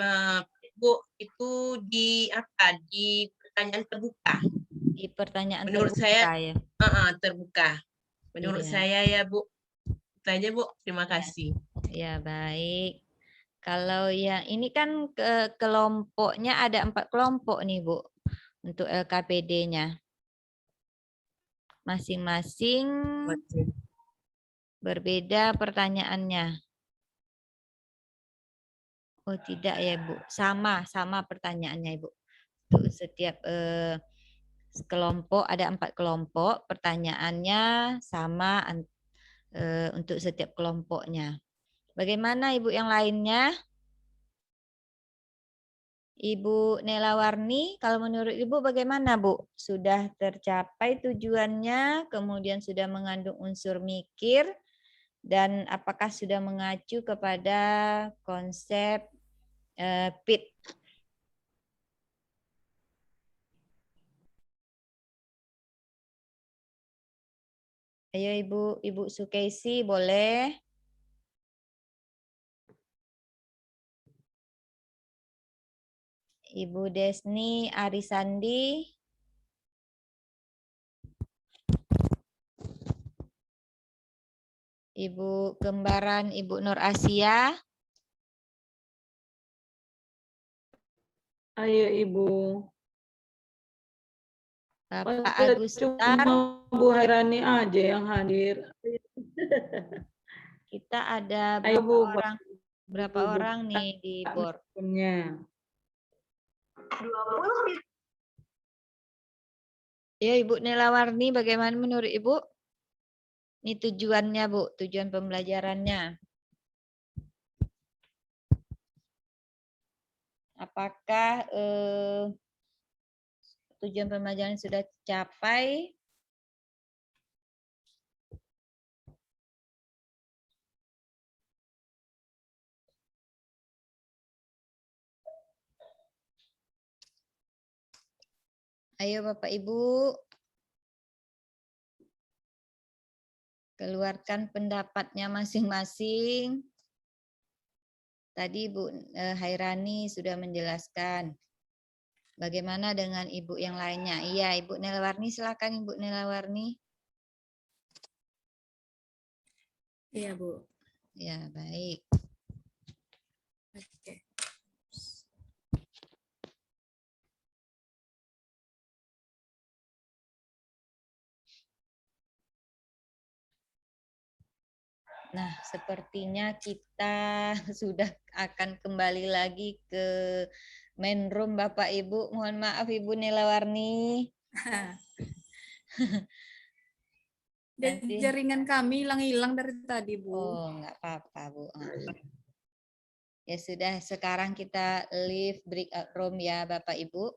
Bu, itu di apa? Di pertanyaan terbuka. Di pertanyaan menurut terbuka saya, ya. Terbuka. Menurut Iya. saya ya Bu. Itu aja Bu. Terima kasih. Ya baik. Kalau ya ini kan kelompoknya ada 4 kelompok nih Bu untuk LKPD-nya. Masing-masing berbeda pertanyaannya. Oh tidak ya Bu, sama pertanyaannya Ibu. Untuk setiap kelompok ada 4 kelompok, pertanyaannya sama untuk setiap kelompoknya. Bagaimana Ibu yang lainnya? Ibu Nela Warni, kalau menurut Ibu bagaimana Bu? Sudah tercapai tujuannya, kemudian sudah mengandung unsur mikir, dan apakah sudah mengacu kepada konsep PIT? Ayo Ibu Sukaisi boleh? Ibu Desni Arisandi. Ibu Kembaran Ibu Nur Asia. Ayo Ibu. Bapak Agustar. Cuma Bu Hairani aja yang hadir. Kita ada Ayo, berapa Bu. orang? Berapa Bu. orang nih di board? Punya. 20. Ya, Ibu Nelawarni, bagaimana menurut Ibu? Ini tujuannya, Bu, tujuan pembelajarannya. Apakah tujuan pembelajaran sudah tercapai? Ayo Bapak Ibu, keluarkan pendapatnya masing-masing. Tadi Ibu Hairani sudah menjelaskan. Bagaimana dengan Ibu yang lainnya? Iya, Ibu Nelawarni, silakan Ibu Nelawarni. Iya, Bu. Ya, baik. Oke. Nah, sepertinya kita sudah akan kembali lagi ke main room Bapak Ibu. Mohon maaf Ibu Nelawarni. Nanti. Jaringan kami hilang-hilang dari tadi, Bu. Oh, nggak apa-apa, Bu. Ya sudah, sekarang kita leave breakout room ya Bapak Ibu.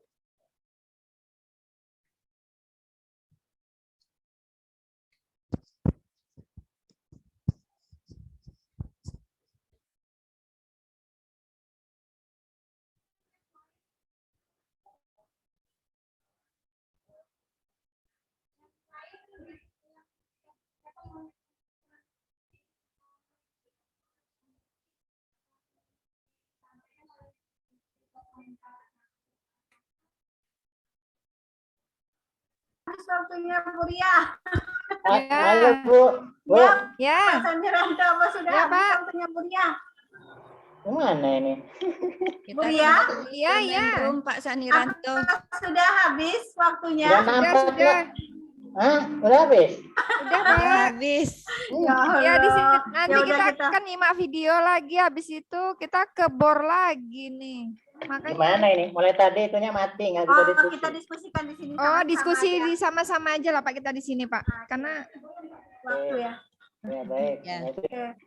Waktunya Bu Ria. Ya. Bu. Ya. Pak Sandiranto, apa sudah Ya, habis Pak. waktunya Bu Ria? Mana ini? Kita Bu Ria? kembali ke Iya, main iya. room Pak Saniranto. Apakah sudah habis waktunya? Sudah. Hah? Udah habis? Udah, Udah Pak. habis. Ya Ya, di sini Allah. nanti Ya udah kita akan nyimak video lagi, habis itu kita ke bor lagi nih. Makanya Gimana ini? Mulai tadi itunya mati, nggak bisa Oh, diskusi. kita diskusikan di sini. Oh, sama-sama diskusi aja. di sama-sama aja lah Pak, kita di sini Pak. Karena Waktu ya. Ya, baik. Ya. Nah, itu Oke.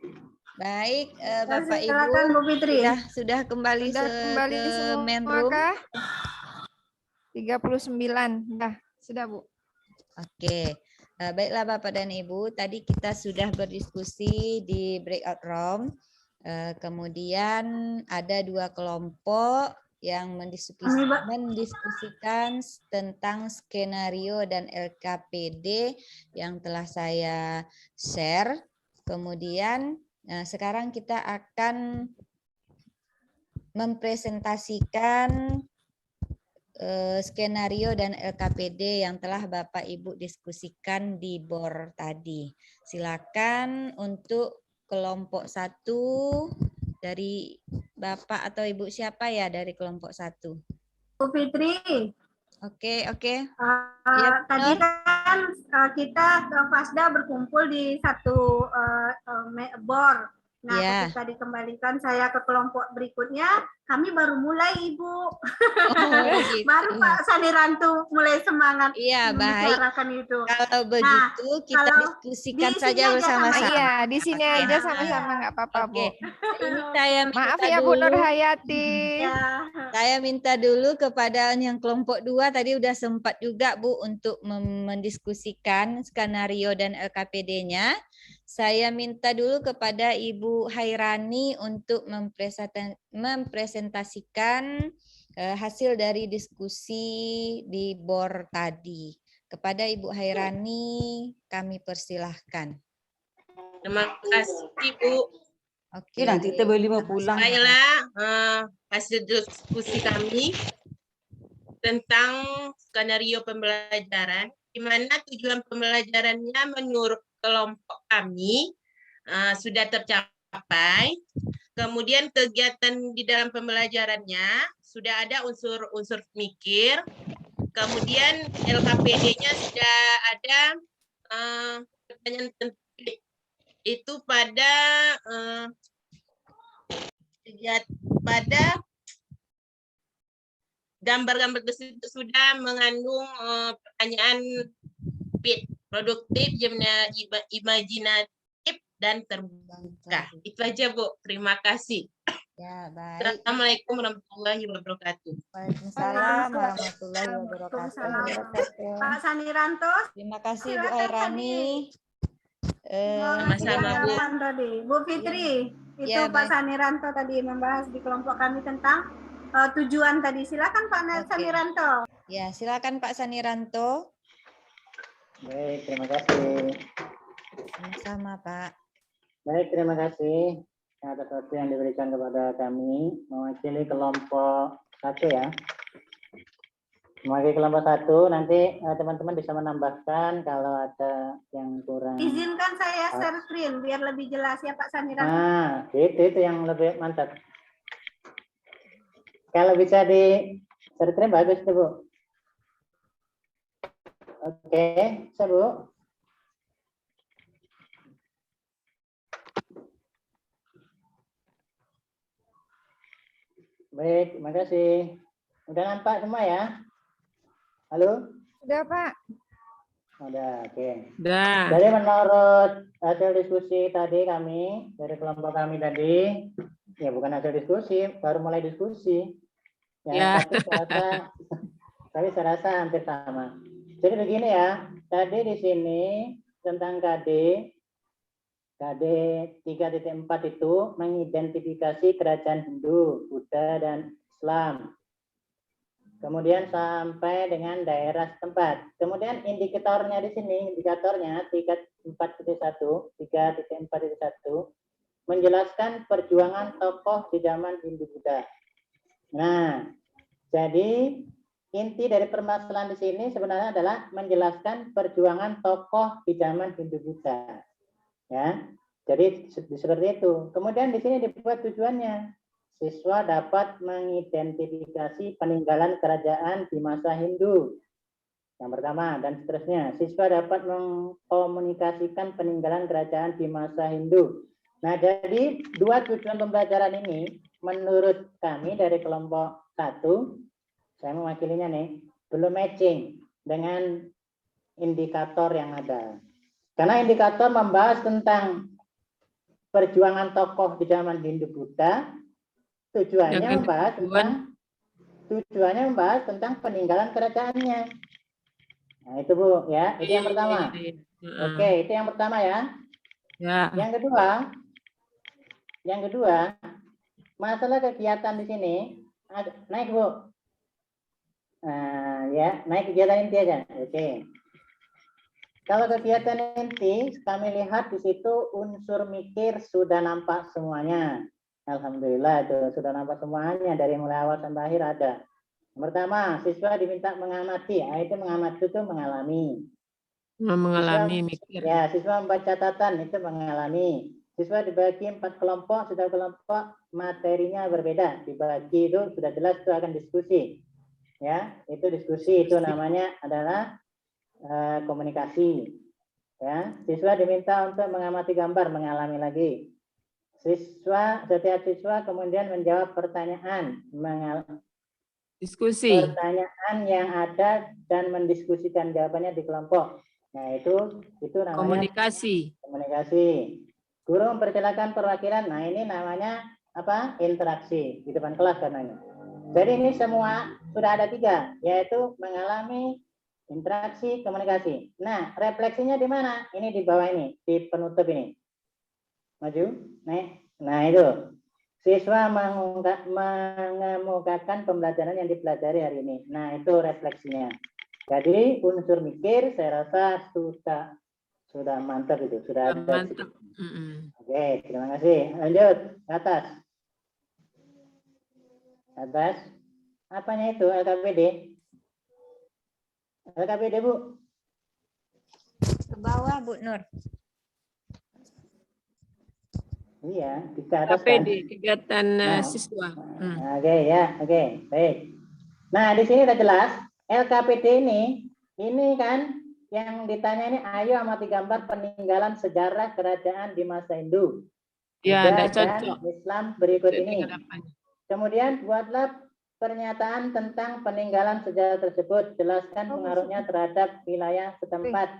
Baik, Bapak Silakan Ibu Bu Fitri. sudah kembali sudah kembali ke main semua room. kah? 39. Dah, sudah Bu. Oke. Baiklah Bapak dan Ibu, tadi kita sudah berdiskusi di breakout room. Kemudian ada 2 kelompok yang mendiskusikan tentang skenario dan LKPD yang telah saya share. Kemudian sekarang kita akan mempresentasikan skenario dan LKPD yang telah Bapak Ibu diskusikan di BOR tadi. Silakan untuk kelompok 1 dari Bapak atau Ibu siapa ya dari kelompok 1? Bu Fitri. Oke. Tadi kan kita ke Fasda berkumpul di satu BOR. Nah, Ya. ketika dikembalikan saya ke kelompok berikutnya, kami baru mulai, Ibu. Gitu. Baru Pak Saniranto mulai semangat Iya, baik. membicarakan itu. Kalau begitu kita kalau diskusikan di sini saja aja bersama-sama. Iya, di sini Oke. aja sama-sama nggak apa-apa Bu. Oke. Ini saya minta Maaf ya Bu dulu. Nur Hayati. Ya. Saya minta dulu kepada yang kelompok 2 tadi udah sempat juga Bu untuk mendiskusikan skenario dan LKPD-nya. Saya minta dulu kepada Ibu Hairani untuk mempresentasikan hasil dari diskusi di BOR tadi. Kepada Ibu Hairani kami persilahkan. Terima kasih Bu. Oke. Nanti kita boleh mau pulang. Baiklah, hasil diskusi kami tentang skenario pembelajaran, di mana tujuan pembelajarannya menurut kelompok kami sudah tercapai. Kemudian kegiatan di dalam pembelajarannya sudah ada unsur-unsur mikir. Kemudian LKPD-nya sudah ada pertanyaan itu pada pada gambar-gambar tersebut sudah mengandung pertanyaan produktif, imajinatif, dan terbuka. Itu aja, Bu. Terima kasih. Ya, baik. Assalamualaikum warahmatullahi wabarakatuh. Waalaikumsalam warahmatullahi Waalaikumsalam. wabarakatuh. Pak Saniranto, Terima kasih Bu silakan Airani. Sama-sama, Bu. tadi. Bu Fitri, itu Ya, Pak baik. Saniranto tadi membahas di kelompok kami tentang tujuan tadi. Silakan Pak Oke. Saniranto. Ya, silakan Pak Saniranto. Baik, terima kasih. Sama-sama, Pak. Baik, terima kasih atas waktu yang diberikan kepada kami mewakili kelompok 1 ya. Mewakili kelompok 1, nanti teman-teman bisa menambahkan kalau ada yang kurang. Izinkan saya share screen biar lebih jelas ya Pak Saniranto. Nah, itu yang lebih mantap. Kalau bisa di share screen bagus tuh, Bu. Oke, bisa, Bu. Baik, terima kasih. Udah nampak semua ya? Halo? Sudah, Pak. Udah, oke. Dah. Jadi menurut hasil diskusi tadi kami, dari kelompok kami tadi, ya bukan hasil diskusi, baru mulai diskusi. Ya. Tapi saya rasa hampir sama. Jadi begini ya, tadi di sini tentang KD 3.4 itu mengidentifikasi kerajaan Hindu, Buddha, dan Islam. Kemudian sampai dengan daerah setempat. Kemudian indikatornya di sini, indikatornya 3.4.1 menjelaskan perjuangan tokoh di zaman Hindu Buddha. Nah, jadi inti dari permasalahan di sini sebenarnya adalah menjelaskan perjuangan tokoh di zaman Hindu Buddha. Ya, jadi seperti itu. Kemudian di sini dibuat tujuannya. Siswa dapat mengidentifikasi peninggalan kerajaan di masa Hindu. Yang pertama, dan seterusnya. Siswa dapat mengkomunikasikan peninggalan kerajaan di masa Hindu. Nah, jadi dua tujuan pembelajaran ini, menurut kami dari kelompok 1, saya mewakilinya nih, belum matching dengan indikator yang ada. Karena indikator membahas tentang perjuangan tokoh di zaman Hindu Buddha, tujuannya membahas tentang peninggalan kerajaannya. Nah, itu Bu ya, itu yang pertama. Oke, itu yang pertama ya. Ya. Yang kedua, masalah kegiatan di sini naik Bu. Ya, naik kegiatan inti aja. Oke. Kalau kegiatan inti, kami lihat di situ unsur mikir sudah nampak semuanya. Alhamdulillah itu sudah nampak semuanya dari mulai awal sampai akhir ada. Yang pertama, siswa diminta mengamati. Itu mengamati itu mengalami. Mengalami Siswa, mikir. ya, siswa membaca catatan itu mengalami. Siswa dibagi 4 kelompok, sudah kelompok materinya berbeda. Dibagi itu sudah jelas itu akan diskusi. Ya, itu diskusi itu namanya adalah komunikasi. Ya, siswa diminta untuk mengamati gambar, mengalami lagi. Setiap siswa kemudian menjawab pertanyaan, Diskusi. pertanyaan yang ada dan mendiskusikan jawabannya di kelompok. Nah, itu namanya Komunikasi. komunikasi. Guru mempersilakan perwakilan. Nah, ini namanya apa? Interaksi di depan kelas katanya. Jadi ini semua sudah ada 3, yaitu mengalami, interaksi, komunikasi. Nah, refleksinya di mana? Ini di bawah ini, di penutup ini. Maju, naik. Nah, itu. Siswa mengemukakan pembelajaran yang dipelajari hari ini. Nah, itu refleksinya. Jadi, unsur mikir saya rasa sudah mantap itu. Sudah ada. Mantap. Oke, terima kasih. Lanjut, ke atas. Atas. Apanya itu? LKPD? LKPD, Bu. Ke bawah, Bu Nur. Iya, di atas kan. KPD, kegiatan siswa. Oke, ya, oke, baik. Nah, di sini sudah jelas LKPD ini kan yang ditanya ini, ayo amati gambar peninggalan sejarah kerajaan di masa Hindu, Ya, Buddha, enggak dan cocok. Islam berikut Jadi ini. hadapannya. Kemudian buatlah pernyataan tentang peninggalan sejarah tersebut. Jelaskan pengaruhnya terhadap wilayah setempat.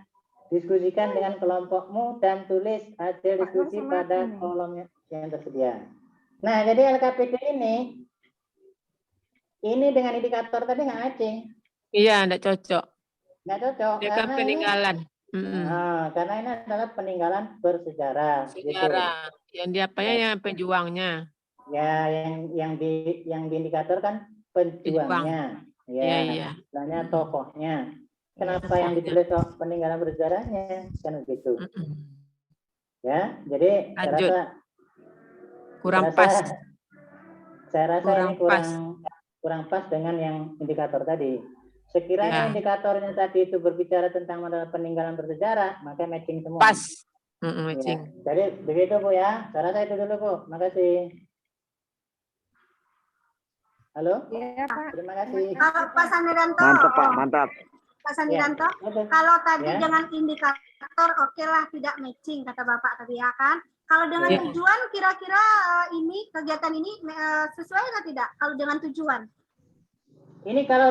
Diskusikan dengan kelompokmu dan tulis hasil diskusi pada kolom yang tersedia. Nah, jadi LKPD ini dengan indikator tadi nggak matching. Iya, enggak cocok. Nggak cocok. Dia kan Karena ini, peninggalan. Mm-mm. karena ini adalah peninggalan bersejarah. Sejarah. Yang diapanya yang pejuangnya. Ya, yang di indikator kan penjuangnya. Iya, iya. Istilahnya tokohnya. Kenapa Tokohnya. yang ditulis peninggalan bersejarahnya? Kan begitu. Mm-mm. Ya, jadi Lanjut. saya Kurang rasa, pas. saya rasa Kurang ini kurang pas dengan yang indikator tadi. Sekiranya Ya. indikatornya tadi itu berbicara tentang peninggalan bersejarah, maka matching semua. Pas. Ya. Matching. Jadi begitu Bu ya. Saya rasa itu dulu Bu. Makasih. Halo? Iya, Pak. Terima kasih. Kalau Pak Saniranto, Mantap Pak, mantap. Pak Saniranto, Betul. kalau tadi Ya. dengan indikator oke lah tidak matching kata Bapak tadi ya kan. Kalau dengan Ya. tujuan kira-kira ini kegiatan ini sesuai atau tidak? Kalau dengan tujuan? Ini kalau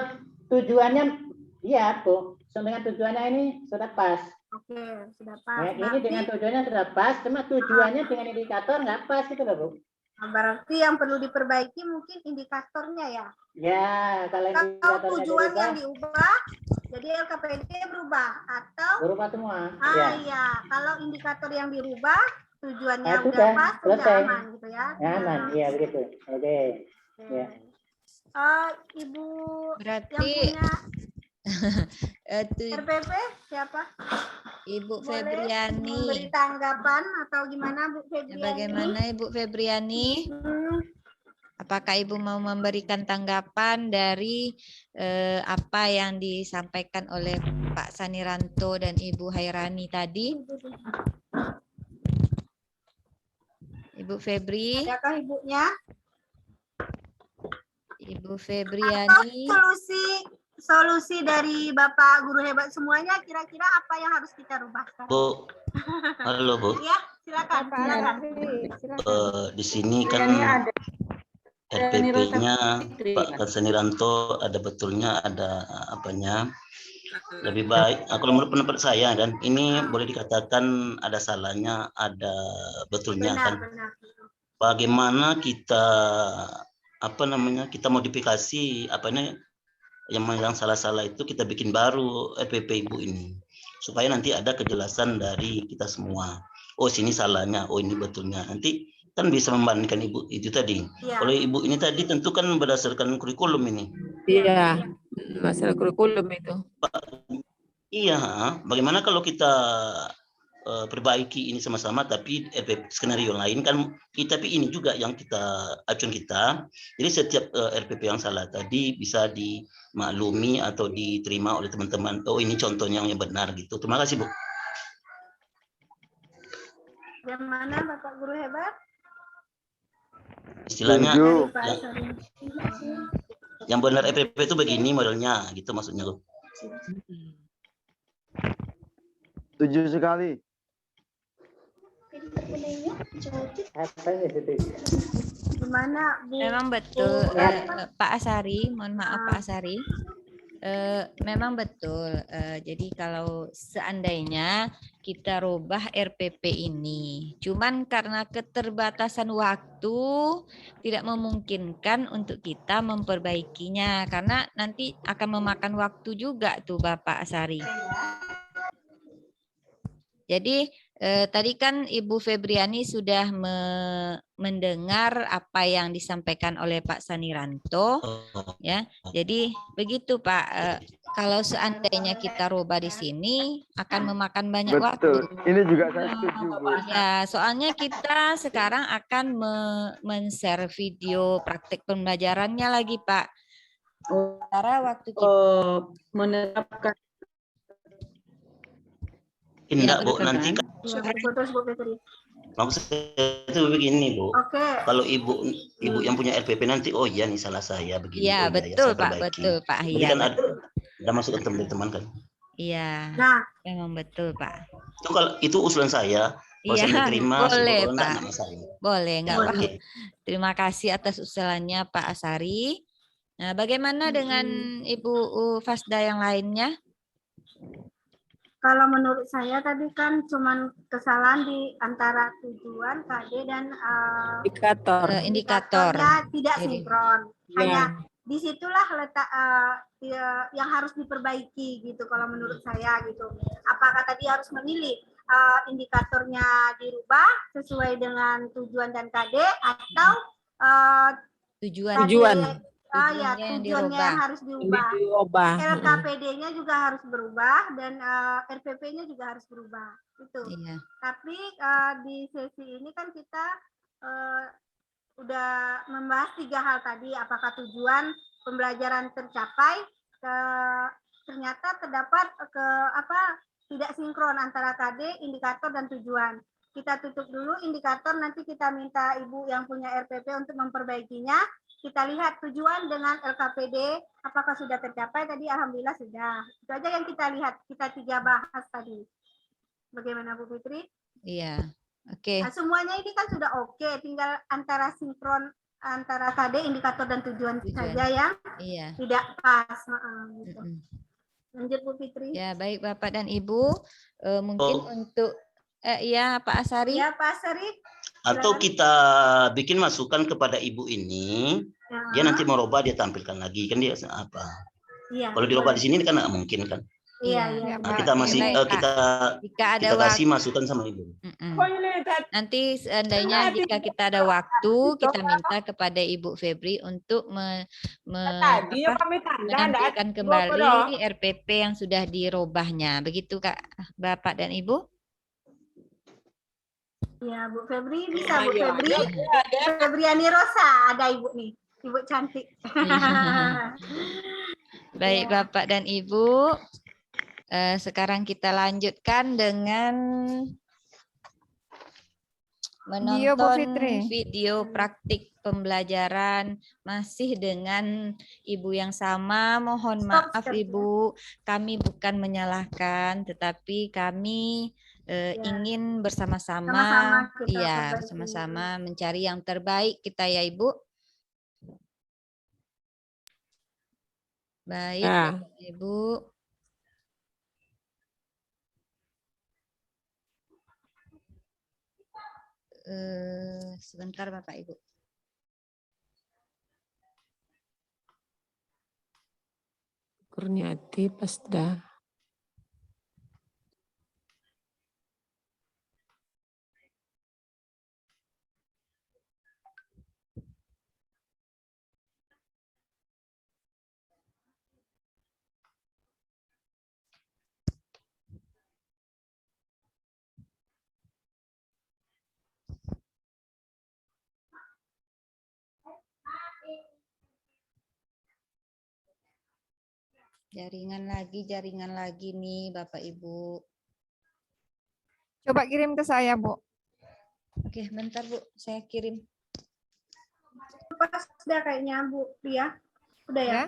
tujuannya, iya Bu. Dengan tujuannya ini sudah pas. Oke, sudah pas. Ya, ini dengan tujuannya sudah pas, cuma tujuannya dengan indikator nggak pas gitu loh Bu. Berarti yang perlu diperbaiki mungkin indikatornya ya. Ya, kalau Kalau indikatornya tujuan dirubah, yang diubah, jadi LKPD berubah atau berubah semua. iya. Kalau indikator yang dirubah, tujuannya Nah, udah sudah, pas, selesai. udah aman gitu ya. Ya, aman, iya begitu. Oke. Oke. Ya. Ibu yang Berarti punya tu- RPP siapa? Ibu Boleh Febriani. memberi tanggapan atau gimana Bu Febriani? Bagaimana Ibu Febriani? Apakah Ibu mau memberikan tanggapan dari apa yang disampaikan oleh Pak Saniranto dan Ibu Hairani tadi? Ibu Febri, Adakah ibunya? Ibu Atau Febriani. solusi dari Bapak Guru Hebat semuanya kira-kira apa yang harus kita rubah sekarang? Bu, halo Bu. Ya, silakan. Di sini kan RPP-nya Pak Saniranto ada betulnya, ada apanya. Lebih baik, kalau menurut pendapat saya kan, ini boleh dikatakan ada salahnya, ada betulnya kan. Benar. Bagaimana kita kita modifikasi yang salah-salah itu kita bikin baru RPP Ibu ini supaya nanti ada kejelasan dari kita semua. Oh sini salahnya, oh ini betulnya. Nanti kan bisa membandingkan Ibu itu tadi. Ya. Kalau Ibu ini tadi tentu kan berdasarkan kurikulum ini. Iya. Masalah kurikulum itu. Iya, bagaimana kalau kita perbaiki ini sama-sama, tapi RPP skenario lain kan, tapi ini juga yang acuan kita. Jadi setiap RPP yang salah tadi bisa dimaklumi atau diterima oleh teman-teman. Oh ini contohnya yang benar gitu. Terima kasih Bu. Yang mana Bapak Guru Hebat? Istilahnya Dari Pak yang benar RPP itu begini modelnya, gitu maksudnya Bu. Setuju sekali. Gimana Bu? Memang betul, Pak Asari, mohon maaf Pak Asari. Memang betul. Jadi kalau seandainya kita rubah RPP ini, cuman karena keterbatasan waktu tidak memungkinkan untuk kita memperbaikinya, karena nanti akan memakan waktu juga tuh Bapak Asari. Jadi tadi kan Ibu Febriani sudah mendengar apa yang disampaikan oleh Pak Saniranto, ya. Jadi begitu Pak. Kalau seandainya kita rubah di sini akan memakan banyak Betul. waktu. Ini juga saya setuju Bu. Ya, soalnya kita sekarang akan men-share video praktek pembelajarannya lagi Pak. Sementara waktu kita menerapkan. Tidak Bu, nanti kan Putus Bu Fitri. maksud saya itu begini Bu. Oke. Kalau ibu yang punya RPP nanti, oh iya nih salah saya begini. Iya oh, betul saya Pak, perbaiki. betul Pak. Jadi Iya. kan ada masuk ke teman-teman kan. Iya, Nah, memang betul, Pak. Itu kalau itu usulan saya, kalau saya Iya, diterima, boleh, kalau enggak, Pak. enggak masalah. Boleh, nggak Ya, apa. oke. Terima kasih atas usulannya, Pak Asari. Nah, bagaimana dengan Ibu Fasda yang lainnya? kalau menurut saya tadi kan cuman kesalahan di antara tujuan, KD, dan Indikator. indikatornya tidak Jadi, sinkron. Hanya Ya. disitulah letak yang harus diperbaiki gitu kalau menurut saya gitu. Apakah tadi harus memilih indikatornya dirubah sesuai dengan tujuan dan KD atau tujuan. Tujuan. ya Tujuannya yang tujuannya dirubah. yang harus diubah. Diubah. LKPD-nya juga harus berubah dan RPP-nya juga harus berubah. Itu. Iya. Tapi di sesi ini kan kita udah membahas 3 hal tadi. Apakah tujuan pembelajaran tercapai? Ternyata terdapat tidak sinkron antara KD, indikator, dan tujuan. Kita tutup dulu indikator, nanti kita minta Ibu yang punya RPP untuk memperbaikinya. Kita lihat tujuan dengan LKPD, apakah sudah tercapai tadi? Alhamdulillah sudah. Itu aja yang kita lihat, kita 3 bahas tadi. Bagaimana Bu Fitri? Iya, oke. Nah, semuanya ini kan sudah oke, tinggal antara sinkron antara KD, indikator, dan tujuan saja yang tidak pas. Gitu. Lanjut Bu Fitri. Ya, baik Bapak dan Ibu. Mungkin untuk ya Pak Asari. Ya Pak Asari. Atau kita bikin masukan kepada ibu ini, dia nanti merubah, dia tampilkan lagi, kan dia apa? Iya, kalau dirubah di sini kan nggak mungkin kan? Iya. Nah, kita masih kita kasih masukan sama ibu. Nanti seandainya jika kita ada waktu, kita minta kepada Ibu Febri untuk menampilkan kembali RPP yang sudah dirubahnya. Begitu Kak, Bapak dan Ibu? Ya, Bu Febri bisa, Bu Febri. Febriani Rosa, ada Ibu nih. Ibu cantik. Baik Bapak dan Ibu, sekarang kita lanjutkan dengan menonton video praktik pembelajaran masih dengan Ibu yang sama. Mohon maaf Ibu, kami bukan menyalahkan, tetapi kami ingin bersama-sama, bersama-sama mencari yang terbaik kita ya Ibu. Baik, Ibu. Sebentar Bapak Ibu. Kurniati Pasda. Jaringan lagi nih Bapak Ibu. Coba kirim ke saya, Bu. Oke, bentar Bu, saya kirim. Pasda kayaknya Bu Ria. Udah ya?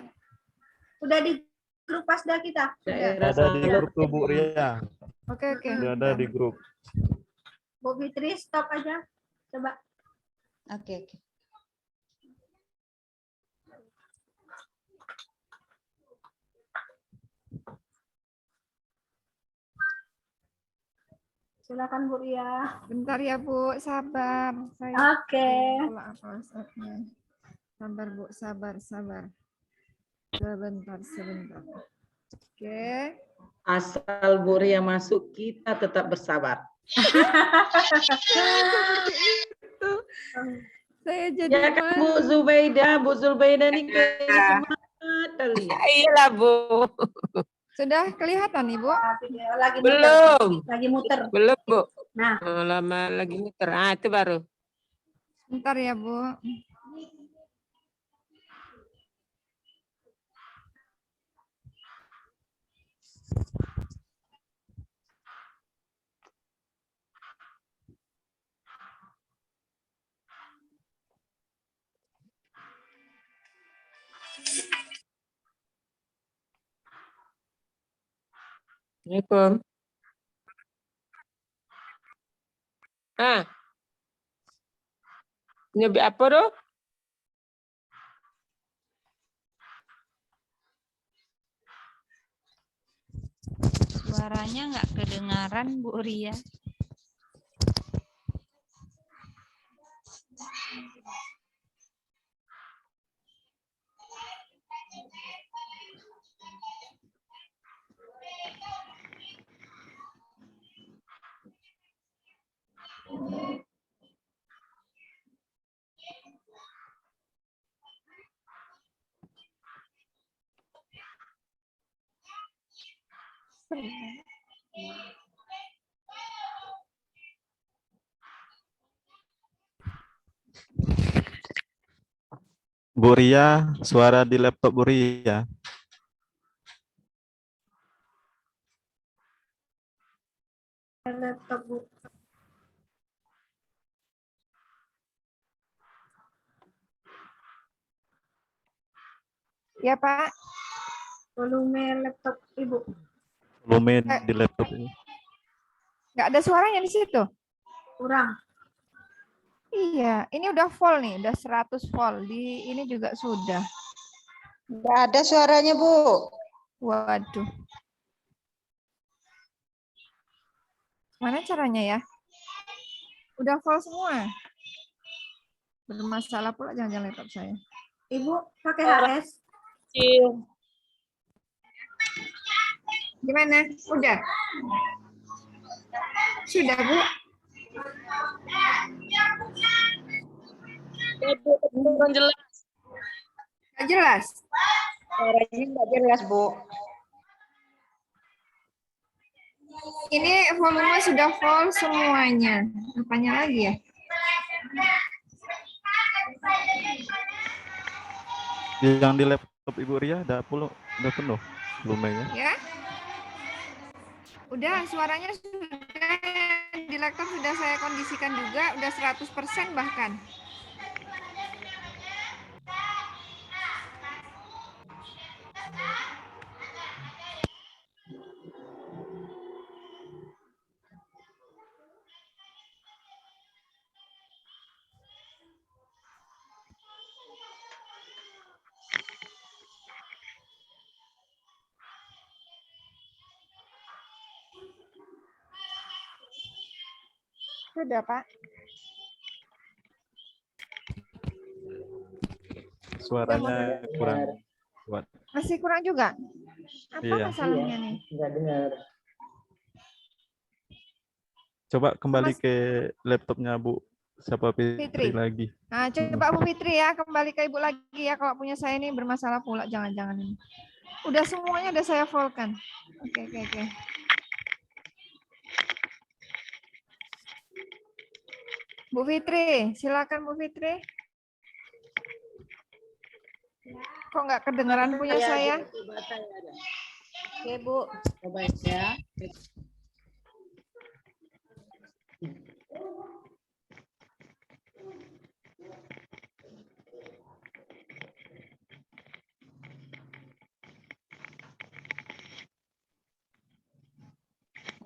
Udah di grup Pasda kita. Ada di grup tuh Bu Ria. Oke. Ada di grup. Bu Fitri stop aja. Coba. Oke. Silakan Bu Ria. Bentar ya Bu, sabar. Oke. Sabar Bu, sabar. Sebentar. Oke. Asal Bu Ria masuk, kita tetap bersabar. Saya jadi ya kan Bu Zubaida nih kayaknya semangat kali. Iyalah Bu. Sudah kelihatan Ibu? Lagi muter. Belum Bu. Nah. Lama lagi muter. Ah, itu baru. Bentar ya Bu. Assalamualaikum. Ah, nyobi apa tuh? Suaranya nggak kedengaran, Bu Ria. Bu Ria, suara di laptop Bu Ria. Laptop Bu. Ya, Pak. Volume laptop Ibu. Volume di laptop ini. Nggak ada suaranya di situ. Kurang. Iya, ini udah full nih, udah 100 volt. Di ini juga sudah. Nggak ada suaranya, Bu. Waduh. Mana caranya ya? Udah full semua. Bermasalah pula jangan-jangan laptop saya. Ibu pakai HS. Gimana? Udah? Sudah, Bu? Kurang jelas. Nggak jelas? Suaranya nggak jelas, Bu. Ini volume sudah full semuanya. Apanya lagi ya? Yang di laptop Ibu Ria udah penuh volumenya. Ya? Udah, suaranya sudah di laptop sudah saya kondisikan juga, udah 100% bahkan. Sudah, Pak. Suaranya kurang kuat. Masih kurang juga? Apa Iya. masalahnya nih? Nggak dengar. Coba kembali ke laptopnya Bu. Siapa Fitri. Fitri lagi? Nah, coba Bu Fitri ya, kembali ke Ibu lagi ya. Kalau punya saya ini bermasalah pula, jangan-jangan ini. Udah semuanya udah saya fullkan. Oke. Bu Fitri, silakan Bu Fitri. Kok nggak kedengaran punya saya? Oke, Bu. Coba ya.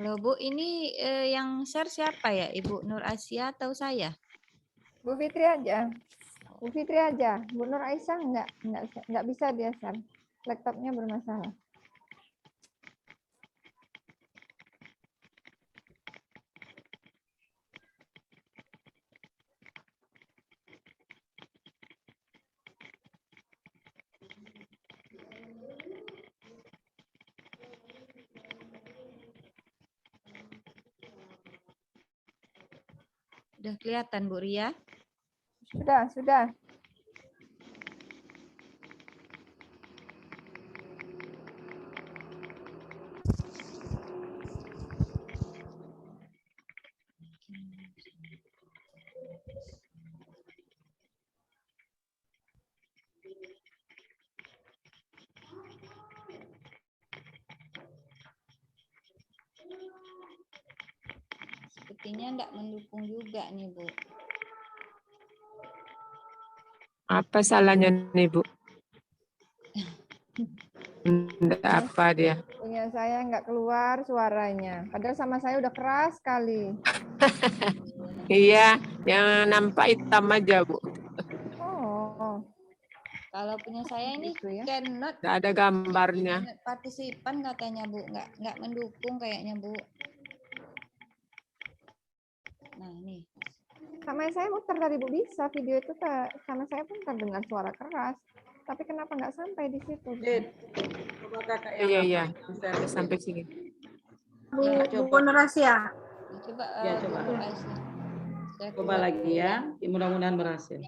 Loh, Bu, ini yang share siapa ya? Ibu Nur Asia atau saya? Bu Fitri aja. Bu Fitri aja. Bu Nur Aisyah nggak bisa dia share. Laptopnya bermasalah. Udah kelihatan, Bu Ria? Sudah. Sepertinya enggak mendukung juga nih, Bu. Apa salahnya nih, Bu? Enggak apa dia. Punya saya nggak keluar suaranya. Padahal sama saya udah keras sekali. Iya, yang nampak hitam aja, Bu. Oh, Kalau punya saya ini gitu ya. Nggak ada gambarnya. partisipan katanya Bu, nggak mendukung kayaknya Bu. Nah ini. Sama saya muter tadi Bu, bisa video itu sama saya pun terdengar suara keras. Tapi kenapa nggak sampai di situ? Coba kakak Iya, yang iya. share. Udah sampai sini. Bu Nur Asia. Coba, Ya, coba. Bu Nur Aisyah. Saya Coba keluar lagi dulu ya. Mudah-mudahan berhasil.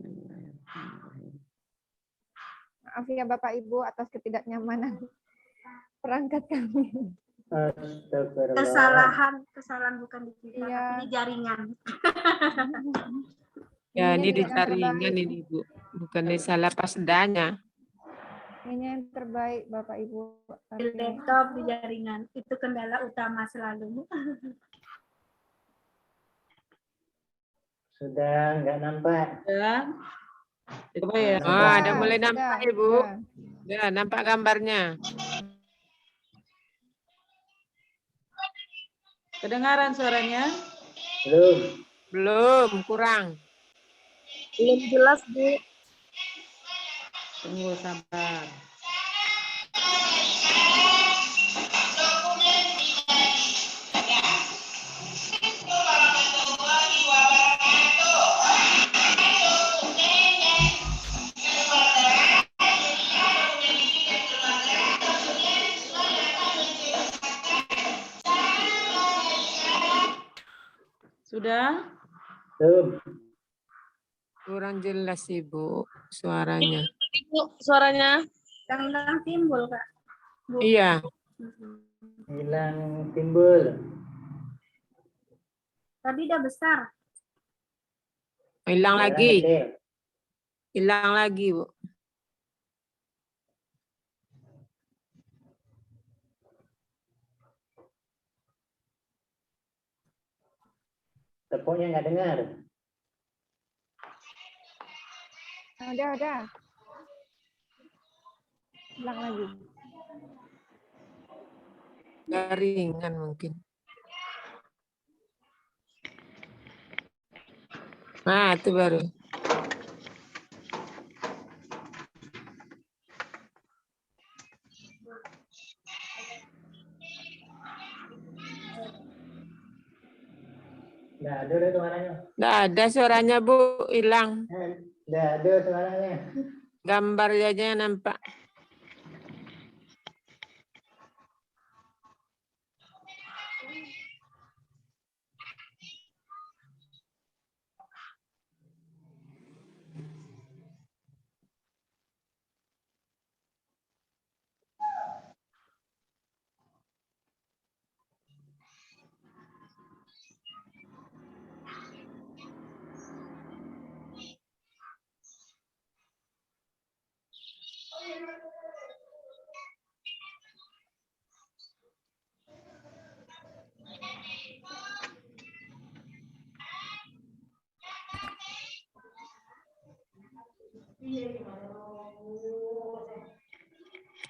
Bismillahirrahmanirrahim. Maaf ya Bapak Ibu atas ketidaknyamanan perangkat kami. Astagfirullah. Kesalahan bukan di kita, Iya. tapi di jaringan. Ya, ini di juga yang jaringan terbaik. ini, Bu. Bukan di salah pasdanya. Ini yang terbaik Bapak Ibu. Di laptop, di jaringan. Itu kendala utama selalu. Sudah nggak nampak. Ya. Coba ya. Ah, ada mulai Sudah, nampak, Ibu. sudah. Ya, nampak gambarnya. Kedengaran suaranya? Belum. Belum, kurang. Belum jelas, Bu. Tunggu sabar. Sudah? Belum. Kurang jelas, Ibu, suaranya. Ibu, suaranya. Yang hilang timbul, Kak. Bu. Iya. Hilang timbul. Tadi udah besar. Hilang Sekarang lagi. kecil. Hilang lagi, Bu. Tepuknya nggak dengar. Udah. Ulang lagi. Jaringan mungkin. Nah, itu baru. Nggak ada deh suaranya. Nggak ada suaranya, Bu. Hilang. Nggak ada suaranya. Gambar aja nampak.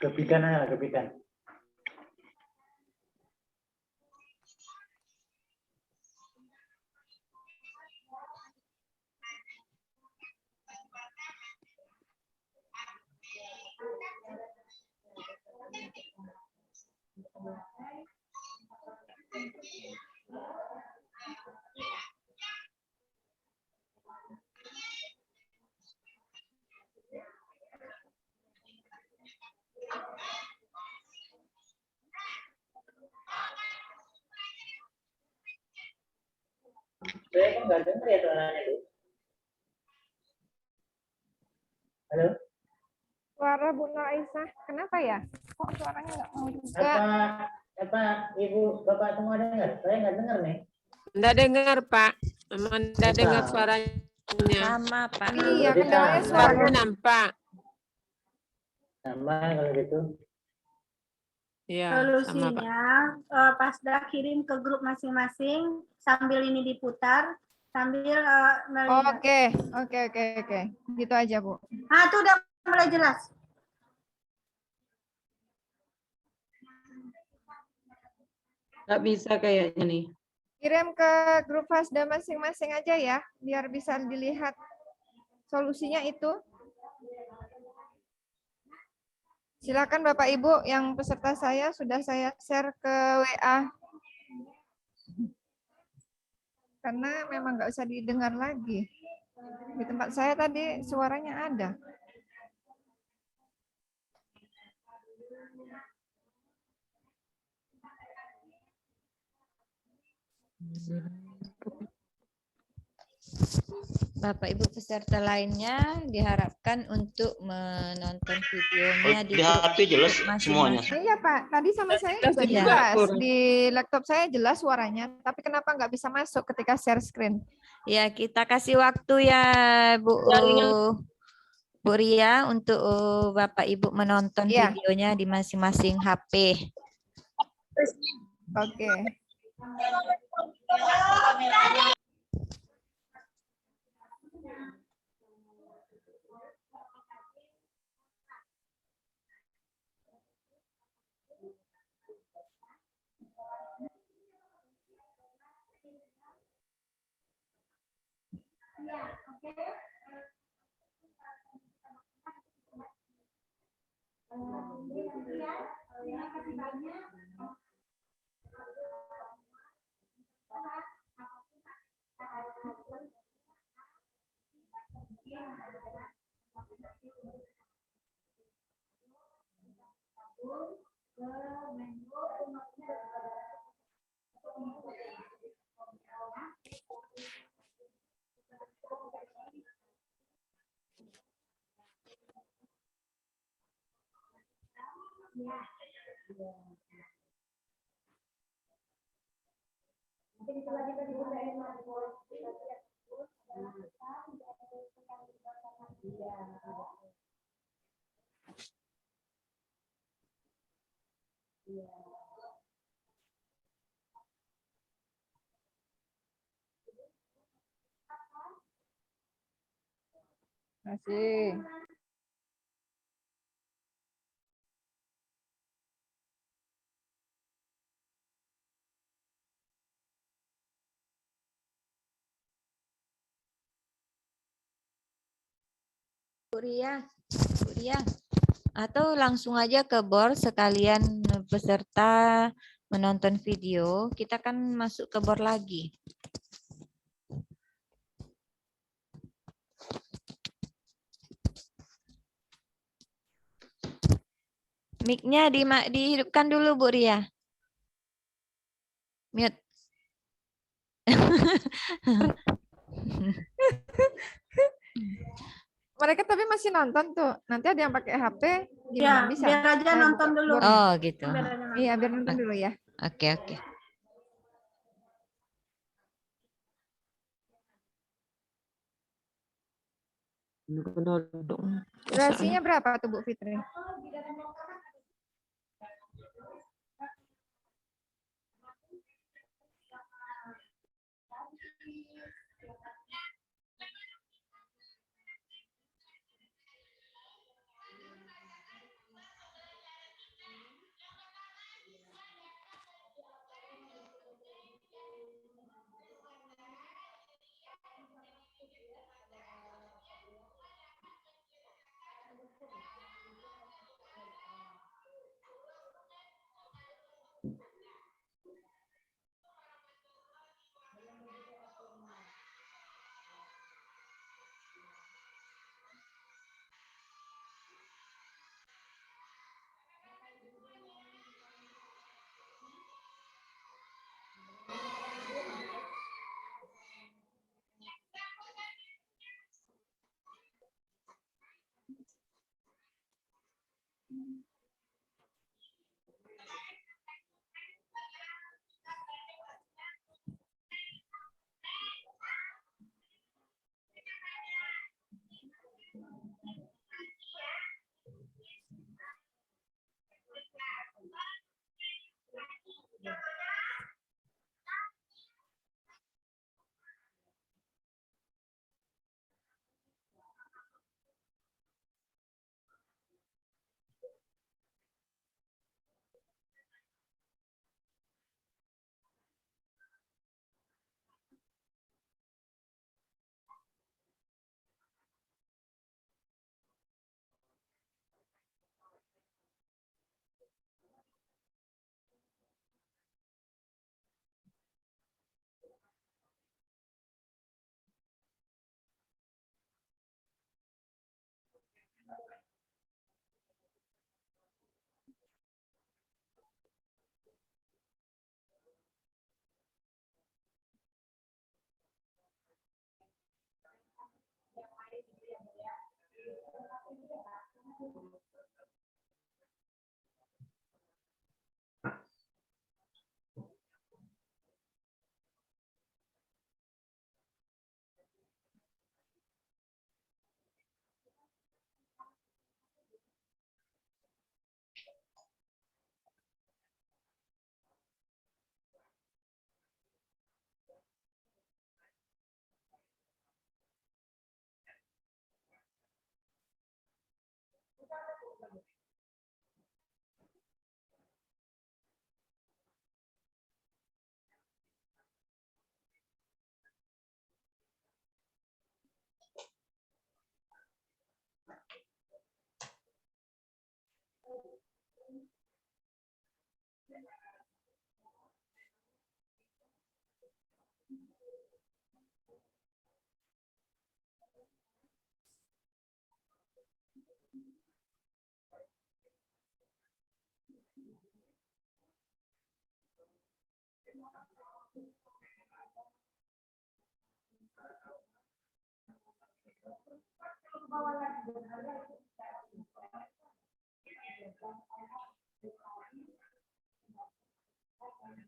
Kepikan aja lah, kepikan. Saya kok nggak dengar ya suaranya, Bu? Halo? Suara Bu Nur Aisyah, kenapa ya? Kok suaranya nggak mau juga? Apa Ibu, Bapak semua dengar? Saya nggak dengar nih. Nggak dengar, Pak. Memang nggak Apa? dengar suaranya. Sama Pak. Iya, Jadi kendalanya sama. suara. Baru nampak. Sama kalau gitu. Iya, sama, Pak. Solusinya Pasda kirim ke grup masing-masing sambil ini diputar. sambil melihat. Oke. Gitu aja, Bu. Ah, itu udah mulai jelas. Nggak bisa kayaknya nih. Kirim ke grup Fasda masing-masing aja ya, biar bisa dilihat solusinya itu. Silakan Bapak Ibu yang peserta saya sudah saya share ke WA. Karena memang nggak usah didengar lagi. Di tempat saya tadi suaranya ada. Bapak Ibu peserta lainnya diharapkan untuk menonton videonya Di HP jelas semuanya. Iya Pak, tadi sama saya juga Iya. jelas. Di laptop saya jelas suaranya, tapi kenapa nggak bisa masuk ketika share screen? Ya, kita kasih waktu ya Bu Ria untuk Bapak Ibu menonton Iya. videonya di masing-masing HP. Oke. Masih. Bu Ria, atau langsung aja ke board sekalian peserta menonton video, kita kan masuk ke board lagi. Mic-nya dihidupkan dulu Bu Ria. Mute. Mereka tapi masih nonton tuh. Nanti ada yang pakai HP, Ya, gimana bisa? biar aja nonton buka dulu. boardnya. Oh gitu. Biar aja nonton. Iya, biar nonton dulu ya. Oke, oke. Durasinya berapa tuh Bu Fitri?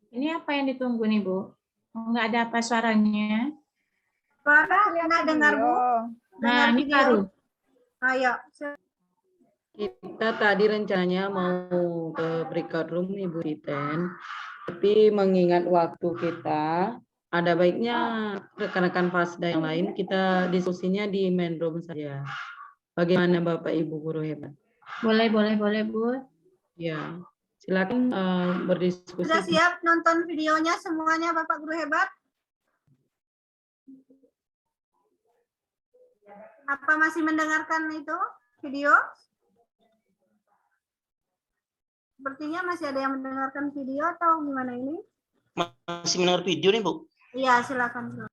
Ini apa yang ditunggu nih, Bu? Enggak ada apa suaranya? Suara nggak dengar, Bu? Dengar Nah, ini video. baru. Ayo. Kita tadi rencananya mau ke breakout room Ibu Titen, tapi mengingat waktu kita, ada baiknya rekan-rekan Fasda yang lain kita diskusinya di main room saja. Bagaimana Bapak Ibu guru hebat? Boleh, Bu. Ya, silakan berdiskusi. Sudah siap nonton videonya semuanya Bapak Guru Hebat? Apa masih mendengarkan itu video? Sepertinya masih ada yang mendengarkan video atau gimana ini? Masih mendengar video nih, Bu? Iya, silakan.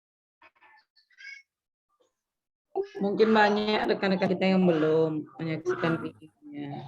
Mungkin banyak rekan-rekan kita yang belum menyaksikan videonya.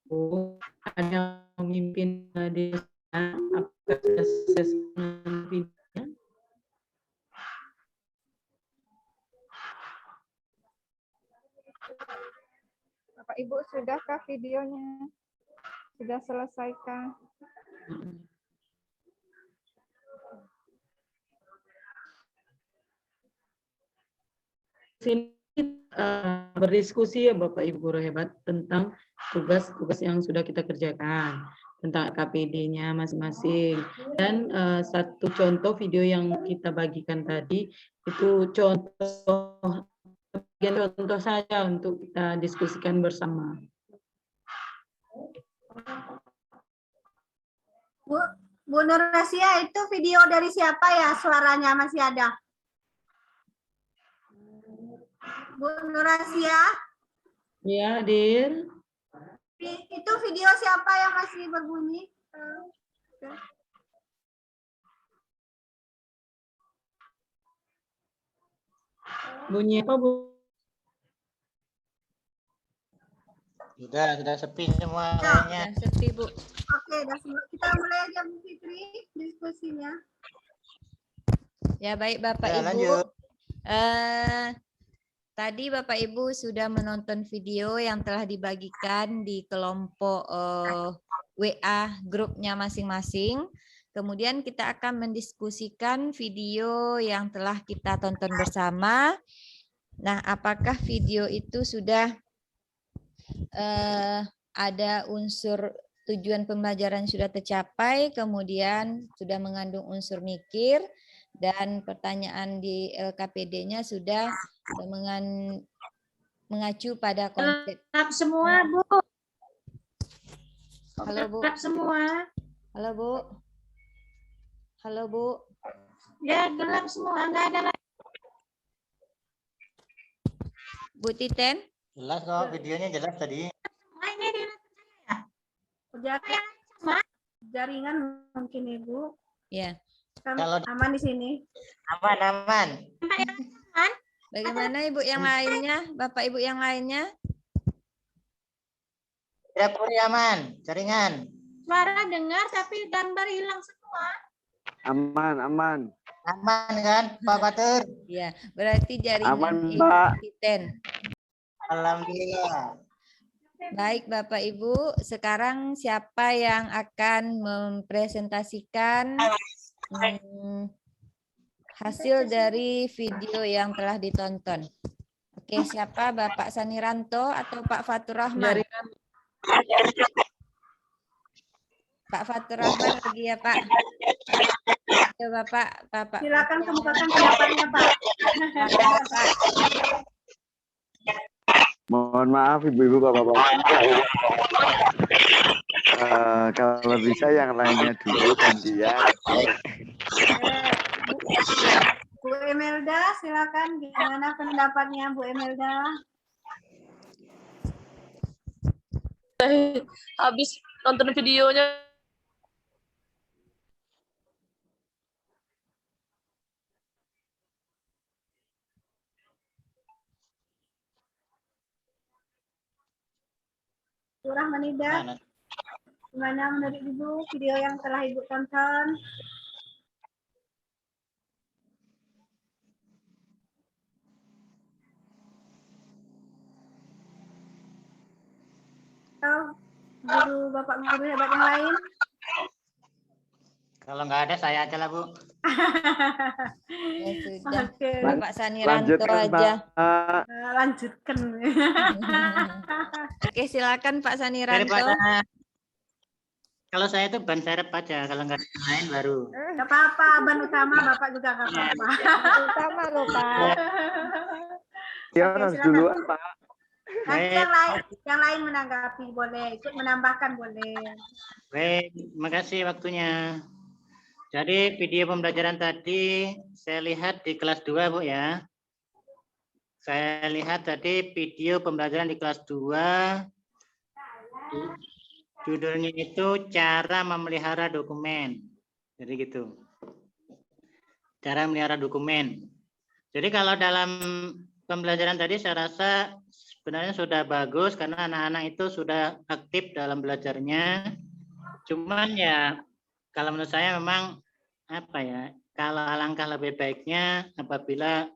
Bu, ada yang memimpin di sana, apakah sukses videonya? Bapak Ibu, sudahkah videonya? Sudah selesaikah? Sini berdiskusi ya Bapak Ibu guru hebat tentang tugas-tugas yang sudah kita kerjakan, tentang KPD-nya masing-masing. Dan satu contoh video yang kita bagikan tadi itu contoh saja untuk kita diskusikan bersama. Bu Nur Rasia, itu video dari siapa ya? Suaranya masih ada. Bu Nur Rasia? Ya, hadir. Itu video siapa yang masih berbunyi? Bunyi apa, Bu? Sudah sepi semua Ya. kayaknya. Sudah sepi, Bu. Oke, kita mulai aja Bu Fitri diskusinya. Ya, baik Bapak Ya, Ibu. lanjut. Tadi Bapak Ibu sudah menonton video yang telah dibagikan di kelompok WA grupnya masing-masing. Kemudian kita akan mendiskusikan video yang telah kita tonton bersama. Nah, apakah video itu sudah ada unsur tujuan pembelajaran sudah tercapai, kemudian sudah mengandung unsur mikir, dan pertanyaan di LKPD-nya sudah mengacu pada konsep. Gelap semua, Bu. Halo, Bu. Gelap semua. Halo, Bu. Halo, Bu. Ya, gelap semua. Enggak ada lagi. Bu Titen? Jelas kok, videonya jelas tadi. Ini di Jaringan mungkin Ibu. Ya. Kalau Aman di sini. aman. Bagaimana Ibu yang lainnya? Bapak Ibu yang lainnya? Dapur aman, jaringan. Suara dengar tapi gambar hilang semua. Aman. Aman kan, Pak Batur? Ya, berarti jaringan Aman, Ibu Mbak. Titen. Alhamdulillah. Baik Bapak Ibu, sekarang siapa yang akan mempresentasikan hasil dari video yang telah ditonton? Oke, siapa? Bapak Saniranto atau Pak Fatur Rahman? Pak Fatur Rahman lagi ya, Pak? Ya, Bapak. Silakan kemukakan pendapatnya, Pak. Mohon maaf Ibu-ibu, Bapak-bapak. Kalau bisa yang lainnya dulu gantian. Bu Emelda, silakan. Gimana pendapatnya Bu Emelda? Habis nonton videonya. Bu Rahmanida, gimana menurut Ibu video yang telah Ibu tonton? Atau Bapak guru hebat yang lain? Kalau nggak ada saya aja lah, Bu. Ya sudah. Oke. Bapak Saniranto Lanjutkan, aja. Pak. Lanjutkan. Oke, silakan Pak Saniranto. Daripada kalau saya itu ban serep aja, kalau nggak ada yang lain baru. Nggak apa-apa, ban utama Bapak juga nggak apa-apa. Utama loh, Pak. Ya, Oke, harus silakan. duluan, Pak. Nanti yang lain menanggapi boleh, ikut menambahkan boleh. Baik, terima kasih waktunya. Jadi video pembelajaran tadi saya lihat di kelas 2, Bu ya. Saya lihat tadi video pembelajaran di kelas 2. Judulnya itu cara memelihara dokumen. Jadi gitu. Cara memelihara dokumen. Jadi kalau dalam pembelajaran tadi saya rasa sebenarnya sudah bagus karena anak-anak itu sudah aktif dalam belajarnya. Cuman ya kalau menurut saya memang apa ya, kalau alangkah lebih baiknya apabila